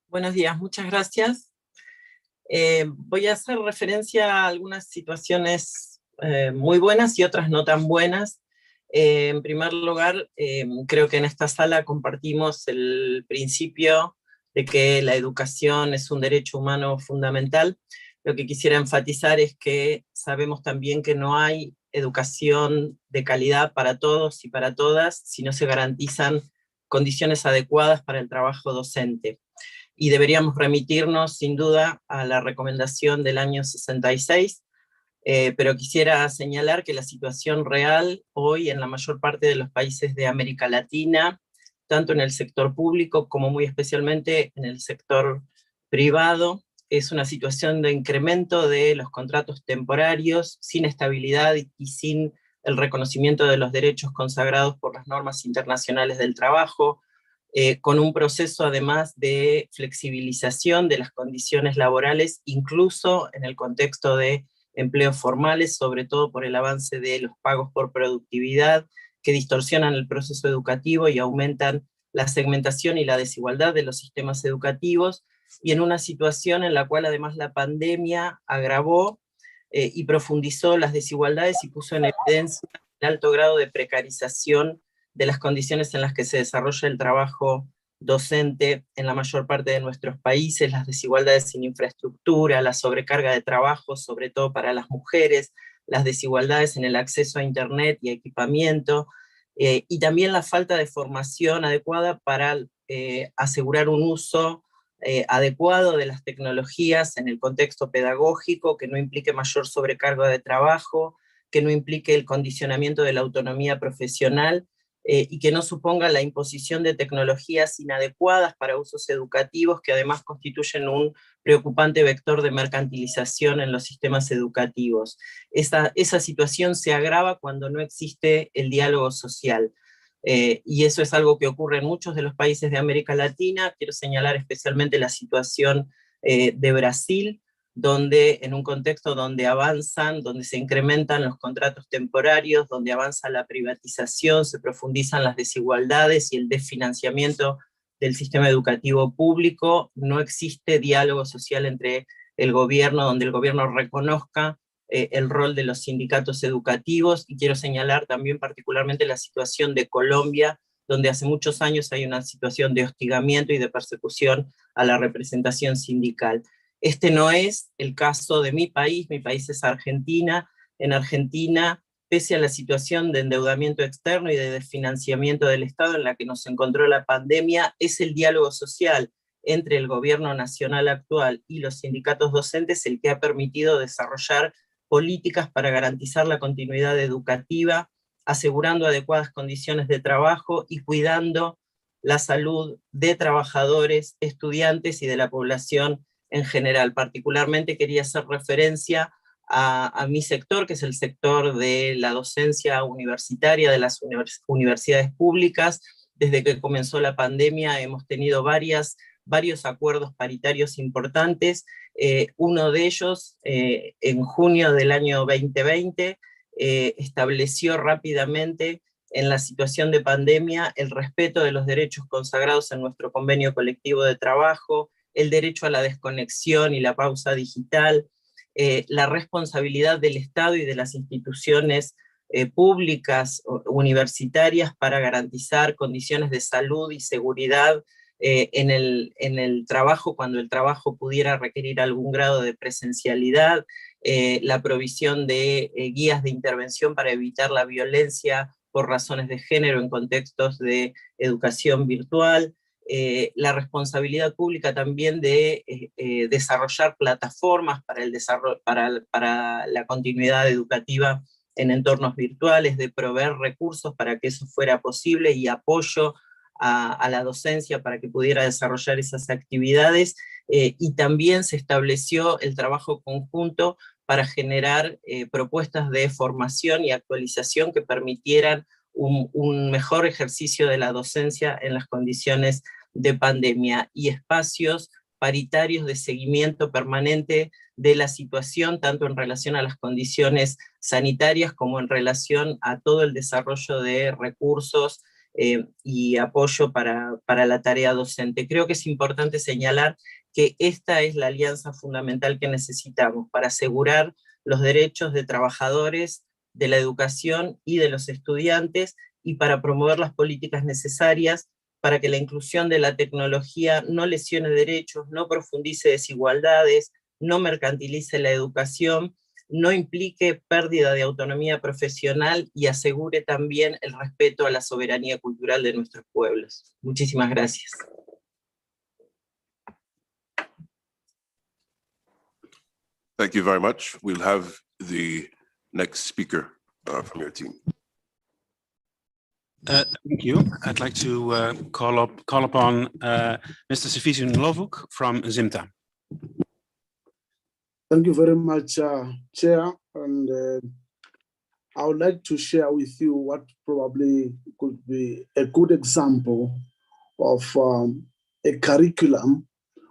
Buenos días, muchas gracias. Voy a hacer referencia a algunas situaciones muy buenas y otras no tan buenas. En primer lugar, creo que en esta sala compartimos el principio de que la educación es un derecho humano fundamental. Lo que quisiera enfatizar es que sabemos también que no hay educación de calidad para todos y para todas si no se garantizan condiciones adecuadas para el trabajo docente. Y deberíamos remitirnos sin duda a la recomendación del año 66, pero quisiera señalar que la situación real hoy en la mayor parte de los países de América Latina, tanto en el sector público como muy especialmente en el sector privado, es una situación de incremento de los contratos temporarios, sin estabilidad y sin el reconocimiento de los derechos consagrados por las normas internacionales del trabajo, con un proceso además de flexibilización de las condiciones laborales, incluso en el contexto de empleos formales, sobre todo por el avance de los pagos por productividad, que distorsionan el proceso educativo y aumentan la segmentación y la desigualdad de los sistemas educativos, y en una situación en la cual además la pandemia agravó y profundizó las desigualdades y puso en evidencia el alto grado de precarización de las condiciones en las que se desarrolla el trabajo docente en la mayor parte de nuestros países, las desigualdades en infraestructura, la sobrecarga de trabajo, sobre todo para las mujeres, las desigualdades en el acceso a Internet y equipamiento, y también la falta de formación adecuada para asegurar un uso adecuado de las tecnologías en el contexto pedagógico, que no implique mayor sobrecarga de trabajo, que no implique el condicionamiento de la autonomía profesional, y que no suponga la imposición de tecnologías inadecuadas para usos educativos, que además constituyen un preocupante vector de mercantilización en los sistemas educativos. Esa situación se agrava cuando no existe el diálogo social. Y eso es algo que ocurre en muchos de los países de América Latina. Quiero señalar especialmente la situación de Brasil, donde en un contexto donde avanzan, donde se incrementan los contratos temporarios, donde avanza la privatización, se profundizan las desigualdades y el desfinanciamiento del sistema educativo público, no existe diálogo social entre el gobierno, donde el gobierno reconozca el rol de los sindicatos educativos, y quiero señalar también particularmente la situación de Colombia, donde hace muchos años hay una situación de hostigamiento y de persecución a la representación sindical. Este no es el caso de mi país es Argentina. En Argentina, pese a la situación de endeudamiento externo y de desfinanciamiento del Estado en la que nos encontró la pandemia, es el diálogo social entre el gobierno nacional actual y los sindicatos docentes el que ha permitido desarrollar políticas para garantizar la continuidad educativa, asegurando adecuadas condiciones de trabajo y cuidando la salud de trabajadores, estudiantes y de la población en general. Particularmente quería hacer referencia a mi sector, que es el sector de la docencia universitaria de las universidades públicas. Desde que comenzó la pandemia hemos tenido varios acuerdos paritarios importantes. Uno de ellos, en junio del año 2020, estableció rápidamente en la situación de pandemia el respeto de los derechos consagrados en nuestro convenio colectivo de trabajo, el derecho a la desconexión y la pausa digital, la responsabilidad del Estado y de las instituciones públicas universitarias para garantizar condiciones de salud y seguridad en el trabajo, cuando el trabajo pudiera requerir algún grado de presencialidad, la provisión de guías de intervención para evitar la violencia por razones de género en contextos de educación virtual, la responsabilidad pública también de desarrollar plataformas para, para la continuidad educativa en entornos virtuales, de proveer recursos para que eso fuera posible y apoyo a la docencia para que pudiera desarrollar esas actividades, y también se estableció el trabajo conjunto para generar propuestas de formación y actualización que permitieran un mejor ejercicio de la docencia en las condiciones de pandemia, y espacios paritarios de seguimiento permanente de la situación, tanto en relación a las condiciones sanitarias como en relación a todo el desarrollo de recursos y apoyo para la tarea docente. Creo que es importante señalar que esta es la alianza fundamental que necesitamos para asegurar los derechos de trabajadores, de la educación y de los estudiantes, y para promover las políticas necesarias para que la inclusión de la tecnología no lesione derechos, no profundice desigualdades, no mercantilice la educación, no implique pérdida de autonomía profesional y asegure también el respeto a la soberanía cultural de nuestros pueblos. Muchísimas gracias. Thank you very much. We'll have the next speaker from your team. Thank you. I'd like to call upon Mr. Sifiso Nlovuk from ZIMTA. Thank you very much, Chair. And I would like to share with you what probably could be a good example of a curriculum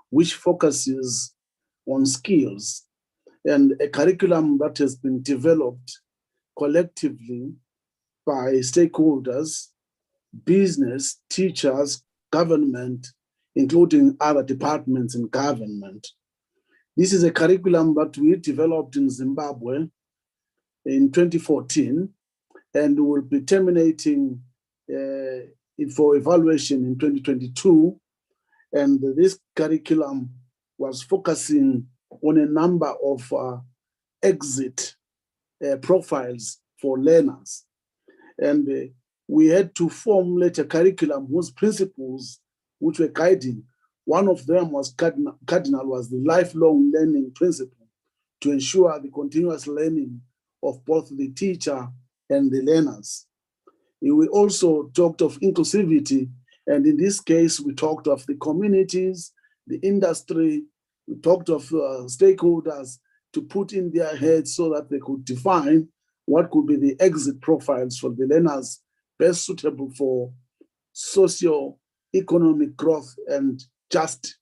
which focuses on skills, and a curriculum that has been developed collectively by stakeholders, business, teachers, government, including other departments in government. This is a curriculum that we developed in Zimbabwe in 2014, and will be terminating it for evaluation in 2022. And this curriculum was focusing on a number of exit profiles for learners. And we had to formulate a curriculum whose principles, which were guiding. One of them was cardinal was the lifelong learning principle, to ensure the continuous learning of both the teacher and the learners. We also talked of inclusivity, and in this case, we talked of the communities, the industry, we talked of stakeholders to put in their heads so that they could define what could be the exit profiles for the learners best suitable for socio-economic growth and just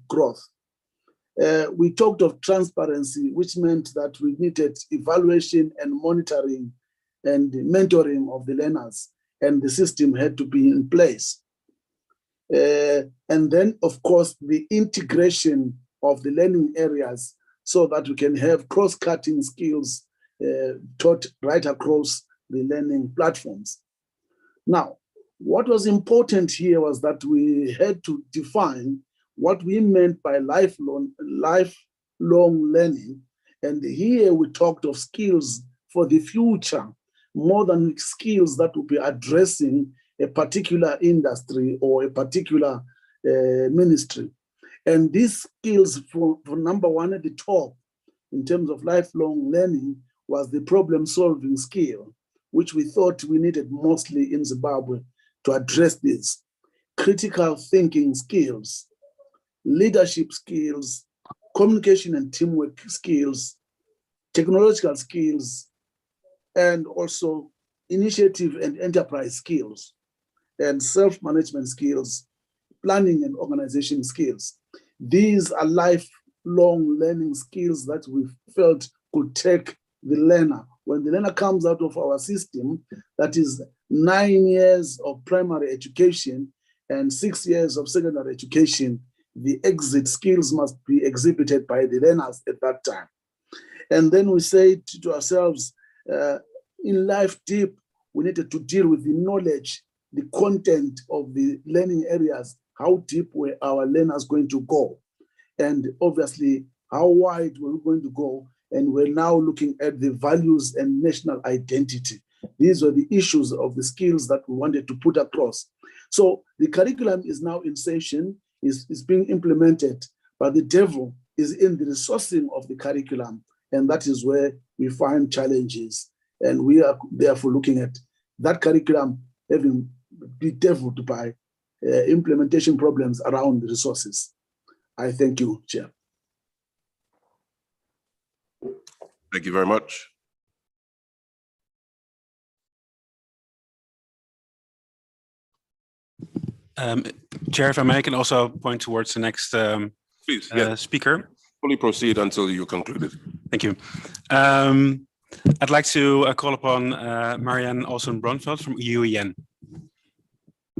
growth. We talked of transparency, which meant that we needed evaluation and monitoring and mentoring of the learners, and the system had to be in place. And then, of course, the integration of the learning areas so that we can have cross-cutting skills taught right across the learning platforms. Now, what was important here was that we had to define what we meant by lifelong learning. And here we talked of skills for the future, more than skills that would be addressing a particular industry or a particular ministry. And these skills for number one at the top, in terms of lifelong learning, was the problem-solving skill, which we thought we needed mostly in Zimbabwe to address this. Critical thinking skills, leadership skills, communication and teamwork skills, technological skills, and also initiative and enterprise skills, and self-management skills, planning and organization skills. These are lifelong learning skills that we felt could take the learner. When the learner comes out of our system, that is 9 years of primary education and 6 years of secondary education, the exit skills must be exhibited by the learners at that time. And then we said to ourselves, in Life Deep, we needed to deal with the knowledge the content of the learning areas, how deep were our learners going to go? And obviously, how wide were we going to go? And we're now looking at the values and national identity. These were the issues of the skills that we wanted to put across. So the curriculum is now in session, is being implemented, but the devil is in the resourcing of the curriculum. And that is where we find challenges. And we are therefore looking at that curriculum having been deviled by implementation problems around the resources. I thank you, Chair. Thank you very much. Chair, if I may, I can also point towards the next Please, yeah. speaker. Fully proceed until you concluded. Thank you. I'd like to call upon Marianne Olsen-Bronfeld from UEN.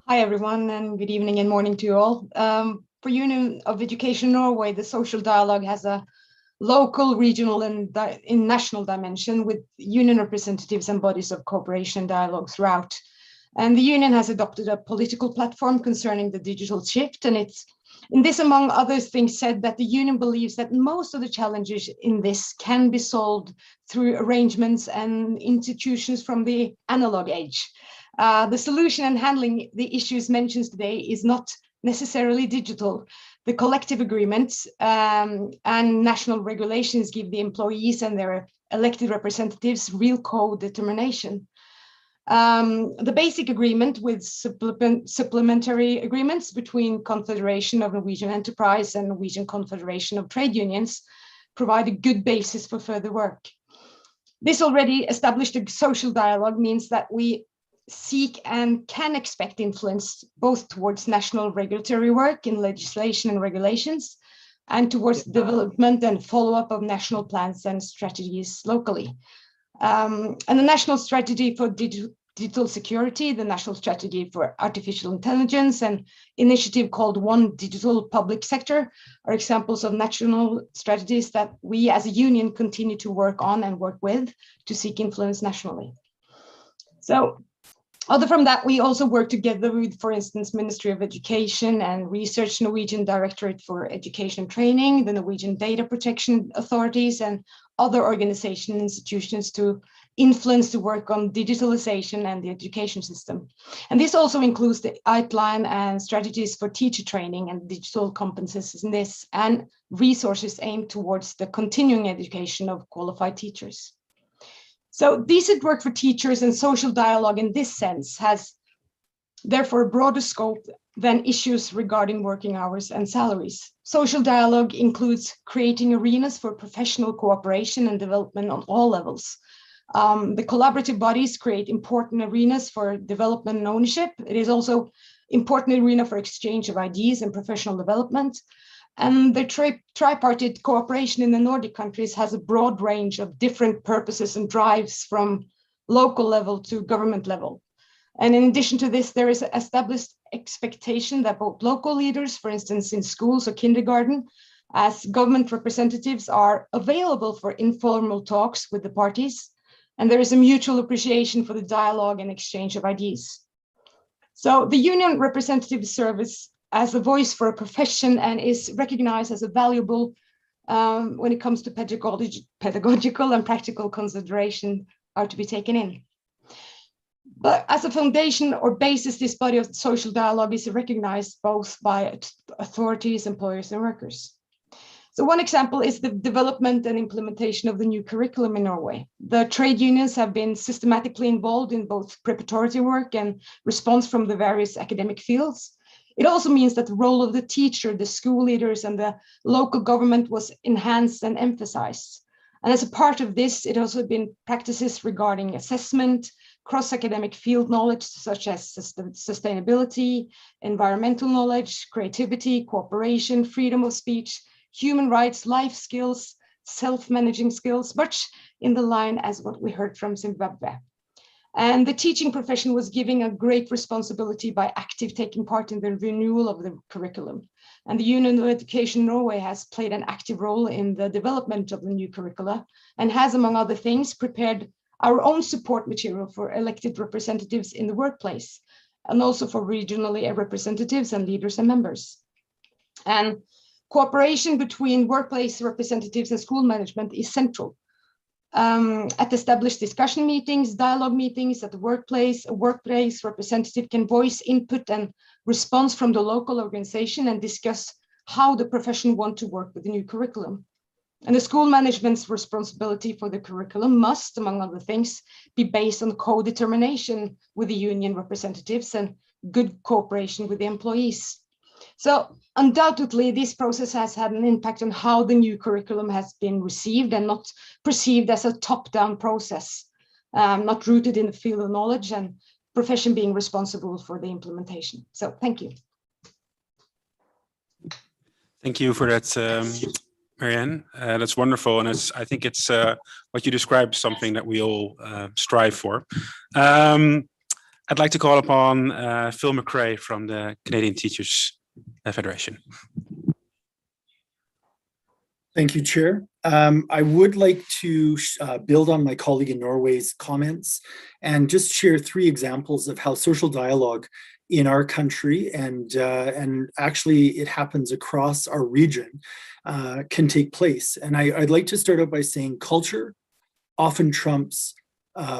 Hi, everyone, and good evening and morning to you all. For Union of Education Norway, the social dialogue has a local, regional, and national dimension with union representatives and bodies of cooperation dialogue throughout. And the union has adopted a political platform concerning the digital shift, and it's in this, among other things, said that the union believes that most of the challenges in this can be solved through arrangements and institutions from the analog age. The solution in handling the issues mentioned today is not necessarily digital. The collective agreements and national regulations give the employees and their elected representatives real co-determination. The basic agreement with supplementary agreements between Confederation of Norwegian Enterprise and Norwegian Confederation of Trade Unions provide a good basis for further work. This already established a social dialogue means that we seek and can expect influence both towards national regulatory work in legislation and regulations and towards development and follow-up of national plans and strategies locally. And the national strategy for digital security, the national strategy for artificial intelligence, and initiative called One Digital Public Sector are examples of national strategies that we as a union continue to work on and work with to seek influence nationally. So, other from that, we also work together with, for instance, Ministry of Education and Research, Norwegian Directorate for Education and Training, the Norwegian Data Protection Authorities, and other organizations and institutions to influence the work on digitalization and the education system. And this also includes the outline and strategies for teacher training and digital competencies in this, and resources aimed towards the continuing education of qualified teachers. So decent work for teachers and social dialogue in this sense has therefore a broader scope than issues regarding working hours and salaries. Social dialogue includes creating arenas for professional cooperation and development on all levels. The collaborative bodies create important arenas for development and ownership. It is also important arena for exchange of ideas and professional development. And the tripartite cooperation in the Nordic countries has a broad range of different purposes and drives from local level to government level. And in addition to this, there is an established expectation that both local leaders, for instance, in schools or kindergarten, as government representatives are available for informal talks with the parties. And there is a mutual appreciation for the dialogue and exchange of ideas. So the union representative service as a voice for a profession and is recognized as a valuable when it comes to pedagogical and practical consideration are to be taken in. But as a foundation or basis, this body of social dialogue is recognized both by authorities, employers, and workers. So one example is the development and implementation of the new curriculum in Norway. The trade unions have been systematically involved in both preparatory work and response from the various academic fields. It also means that the role of the teacher, the school leaders, and the local government was enhanced and emphasized. And as a part of this, it also been practices regarding assessment, cross-academic field knowledge, such as sustainability, environmental knowledge, creativity, cooperation, freedom of speech, human rights, life skills, self-managing skills, much in the line as what we heard from Zimbabwe. And the teaching profession was given a great responsibility by active taking part in the renewal of the curriculum. And the Union of Education Norway has played an active role in the development of the new curricula and has, among other things, prepared our own support material for elected representatives in the workplace. and also for regionally representatives and leaders and members. And cooperation between workplace representatives and school management is central. At established discussion meetings, dialogue meetings at the workplace, a workplace representative can voice input and response from the local organization and discuss how the profession want to work with the new curriculum. And the school management's responsibility for the curriculum must, among other things, be based on co-determination with the union representatives and good cooperation with the employees. So undoubtedly, this process has had an impact on how the new curriculum has been received and not perceived as a top-down process, not rooted in the field of knowledge and profession being responsible for the implementation. So thank you. Thank you for that, Marianne. That's wonderful. And I think it's what you described, something that we all strive for. I'd like to call upon Phil McRae from the Canadian Teachers Federation. Thank you, Chair. I would like to build on my colleague in Norway's comments and just share 3 examples of how social dialogue in our country, and actually it happens across our region, can take place. And I'd like to start out by saying culture often trumps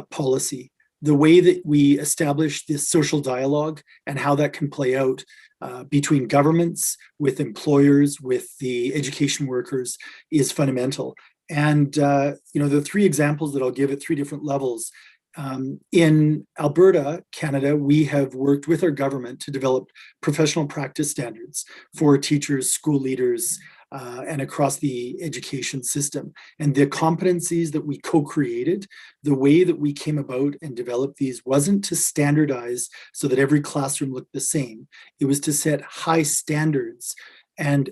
policy. The way that we establish this social dialogue and how that can play out between governments, with employers, with the education workers is fundamental. And the 3 examples that I'll give at 3 different levels. In Alberta, Canada, we have worked with our government to develop professional practice standards for teachers, school leaders, and across the education system. And the competencies that we co-created, the way that we came about and developed these wasn't to standardize so that every classroom looked the same. It was to set high standards, and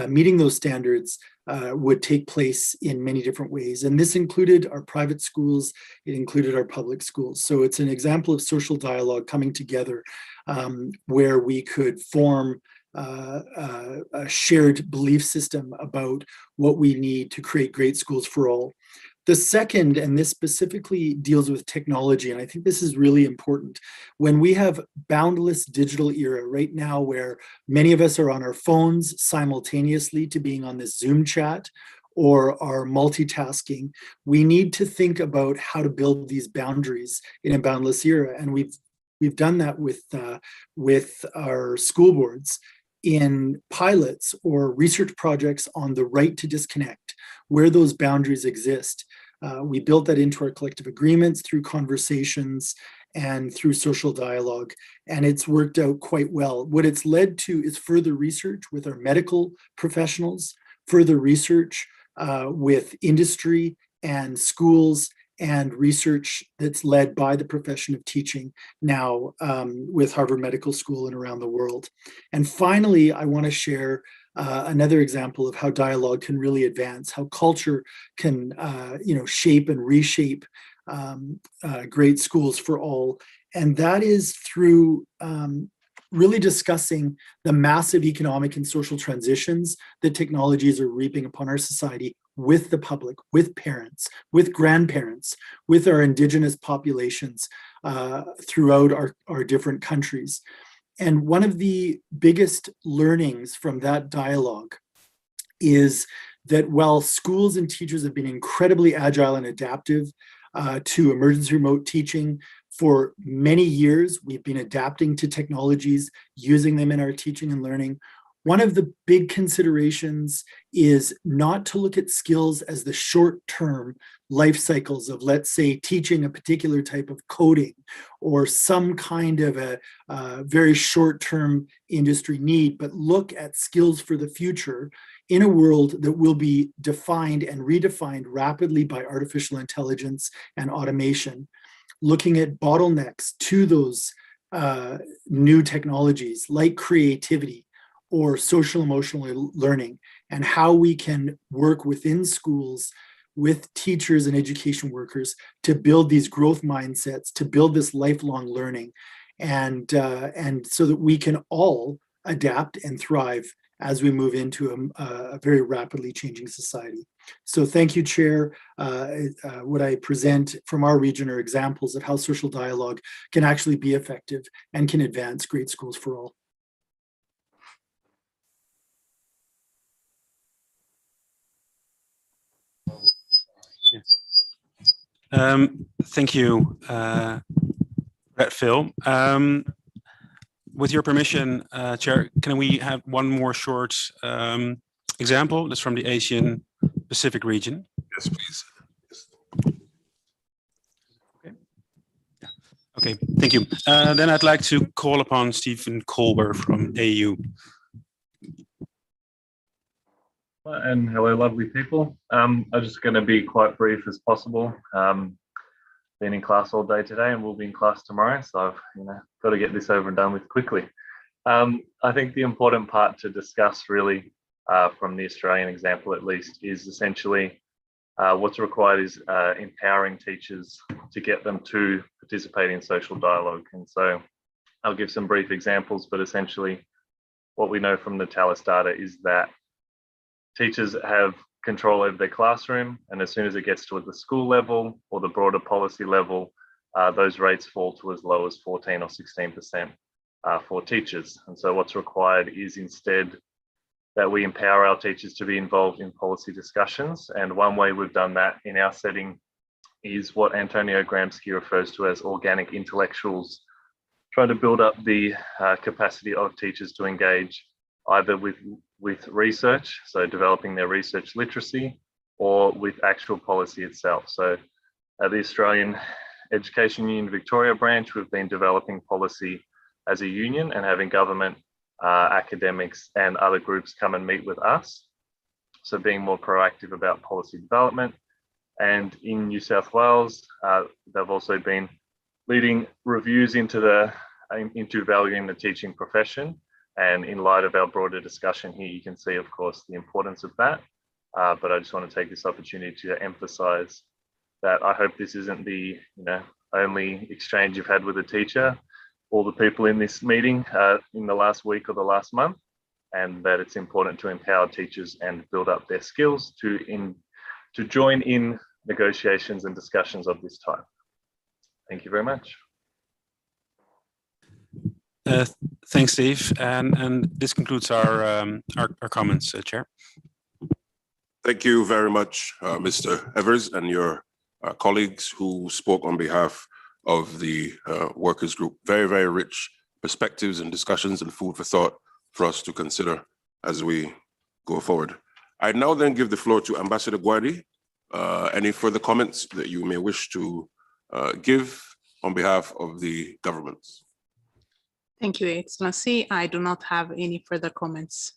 meeting those standards would take place in many different ways. And this included our private schools, it included our public schools. So it's an example of social dialogue coming together where we could form a shared belief system about what we need to create great schools for all. The second, and this specifically deals with technology, and I think this is really important. When we have boundless digital era right now, where many of us are on our phones simultaneously to being on this Zoom chat or are multitasking, we need to think about how to build these boundaries in a boundless era. And we've done that with our school boards in pilots or research projects on the right to disconnect, where those boundaries exist. We built that into our collective agreements through conversations and through social dialogue, and it's worked out quite well. What it's led to is further research with our medical professionals, further research with industry and schools, and research that's led by the profession of teaching now with Harvard Medical School and around the world. And finally, I want to share another example of how dialogue can really advance, how culture can shape and reshape great schools for all. And that is through really discussing the massive economic and social transitions that technologies are reaping upon our society with the public, with parents, with grandparents, with our Indigenous populations throughout our different countries. And one of the biggest learnings from that dialogue is that while schools and teachers have been incredibly agile and adaptive to emergency remote teaching, for many years, we've been adapting to technologies, using them in our teaching and learning. One of the big considerations is not to look at skills as the short-term life cycles of, let's say, teaching a particular type of coding or some kind of a very short-term industry need, but look at skills for the future in a world that will be defined and redefined rapidly by artificial intelligence and automation. Looking at bottlenecks to those new technologies like creativity or social emotional learning, and how we can work within schools with teachers and education workers to build these growth mindsets, to build this lifelong learning, and so that we can all adapt and thrive as we move into a very rapidly changing society. So thank you, Chair. What I present from our region are examples of how social dialogue can actually be effective and can advance great schools for all. Thank you, Phil. With your permission, Chair, can we have one more short example? That's from the Asian Pacific region. Yes, please. Okay, thank you. Then I'd like to call upon Stephen Colber from AU. And hello, lovely people. I'm just going to be quite brief as possible. Been in class all day today and we'll be in class tomorrow, so I've got to get this over and done with quickly. I think the important part to discuss really from the Australian example at least is essentially what's required is empowering teachers to get them to participate in social dialogue. And so I'll give some brief examples, but essentially what we know from the TALIS data is that teachers have control over their classroom, and as soon as it gets to the school level or the broader policy level, those rates fall to as low as 14 or 16% for teachers. And so what's required is instead that we empower our teachers to be involved in policy discussions. And one way we've done that in our setting is what Antonio Gramsci refers to as organic intellectuals, trying to build up the capacity of teachers to engage either with research, so developing their research literacy, or with actual policy itself. So at the Australian Education Union Victoria branch, we've been developing policy as a union and having government, academics and other groups come and meet with us. So being more proactive about policy development. And in New South Wales, they've also been leading reviews into valuing the teaching profession. And in light of our broader discussion here, you can see, of course, the importance of that. But I just want to take this opportunity to emphasize that I hope this isn't the only exchange you've had with a teacher, all the people in this meeting in the last week or the last month, and that it's important to empower teachers and build up their skills to join in negotiations and discussions of this type. Thank you very much. Thanks, Steve. And this concludes our comments, Chair. Thank you very much, Mr. Evers, and your colleagues who spoke on behalf of the workers group. Very, very rich perspectives and discussions and food for thought for us to consider as we go forward. I now then give the floor to Ambassador Guardi. Any further comments that you may wish to give on behalf of the governments? Thank you, Excellency. I do not have any further comments.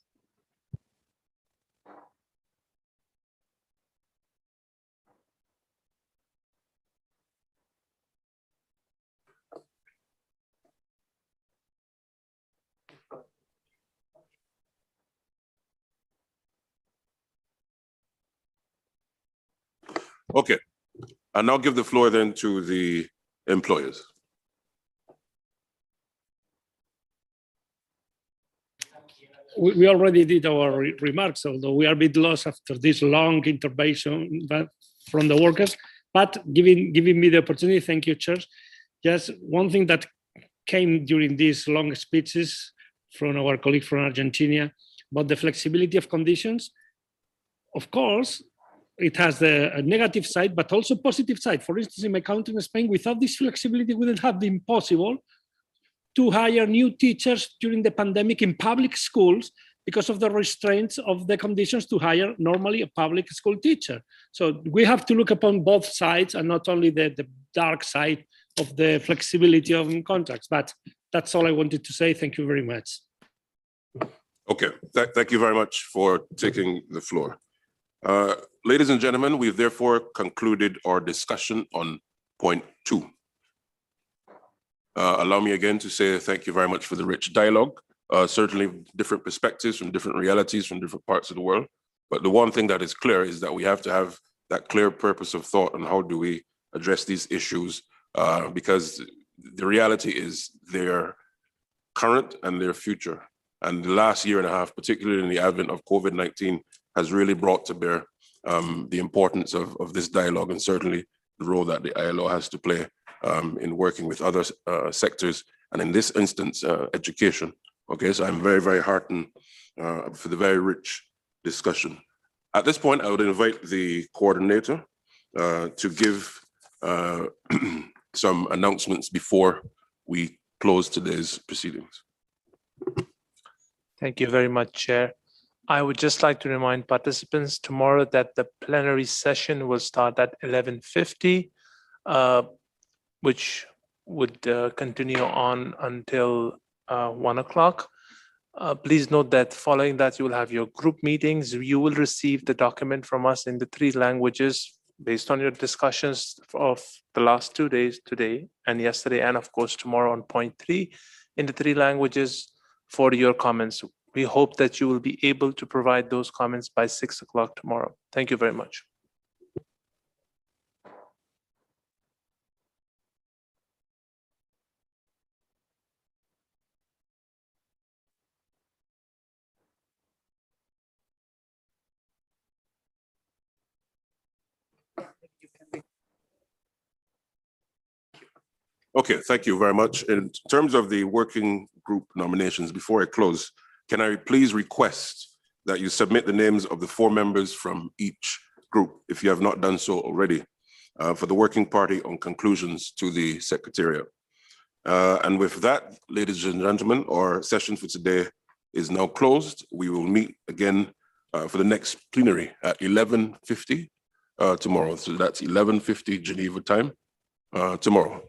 Okay, I'll now give the floor then to the employers. We already did our remarks, although we are a bit lost after this long intervention from the workers, but giving me the opportunity, thank you, Chair. Just one thing that came during these long speeches from our colleague from Argentina about the flexibility of conditions. Of course, it has a negative side, but also positive side. For instance, in my country, in Spain, without this flexibility, it wouldn't have been possible to hire new teachers during the pandemic in public schools because of the restraints of the conditions to hire normally a public school teacher. So we have to look upon both sides and not only the dark side of the flexibility of contracts. But that's all I wanted to say. Thank you very much. Okay, thank you very much for taking the floor. Ladies and gentlemen, we've therefore concluded our discussion on point 2. Allow me again to say thank you very much for the rich dialogue. Certainly different perspectives from different realities from different parts of the world. But the one thing that is clear is that we have to have that clear purpose of thought on how do we address these issues, because the reality is their current and their future. And the last year and a half, particularly in the advent of COVID-19, has really brought to bear the importance of this dialogue, and certainly the role that the ILO has to play in working with other sectors, and in this instance, education. Okay, so I'm very, very heartened for the very rich discussion. At this point, I would invite the coordinator to give some announcements before we close today's proceedings. Thank you very much, Chair. I would just like to remind participants tomorrow that the plenary session will start at 11:50, which would continue on until 1 o'clock. Please note that following that, you will have your group meetings. You will receive the document from us in the 3 languages based on your discussions of the last 2 days, today and yesterday, and of course tomorrow on point 3 in the 3 languages for your comments. We hope that you will be able to provide those comments by 6 o'clock tomorrow. Thank you very much. Okay, thank you very much. In terms of the working group nominations, before I close, can I please request that you submit the names of the 4 members from each group, if you have not done so already, for the working party on conclusions to the Secretariat. And with that, ladies and gentlemen, our session for today is now closed. We will meet again for the next plenary at 11:50 tomorrow. So that's 11:50 Geneva time tomorrow.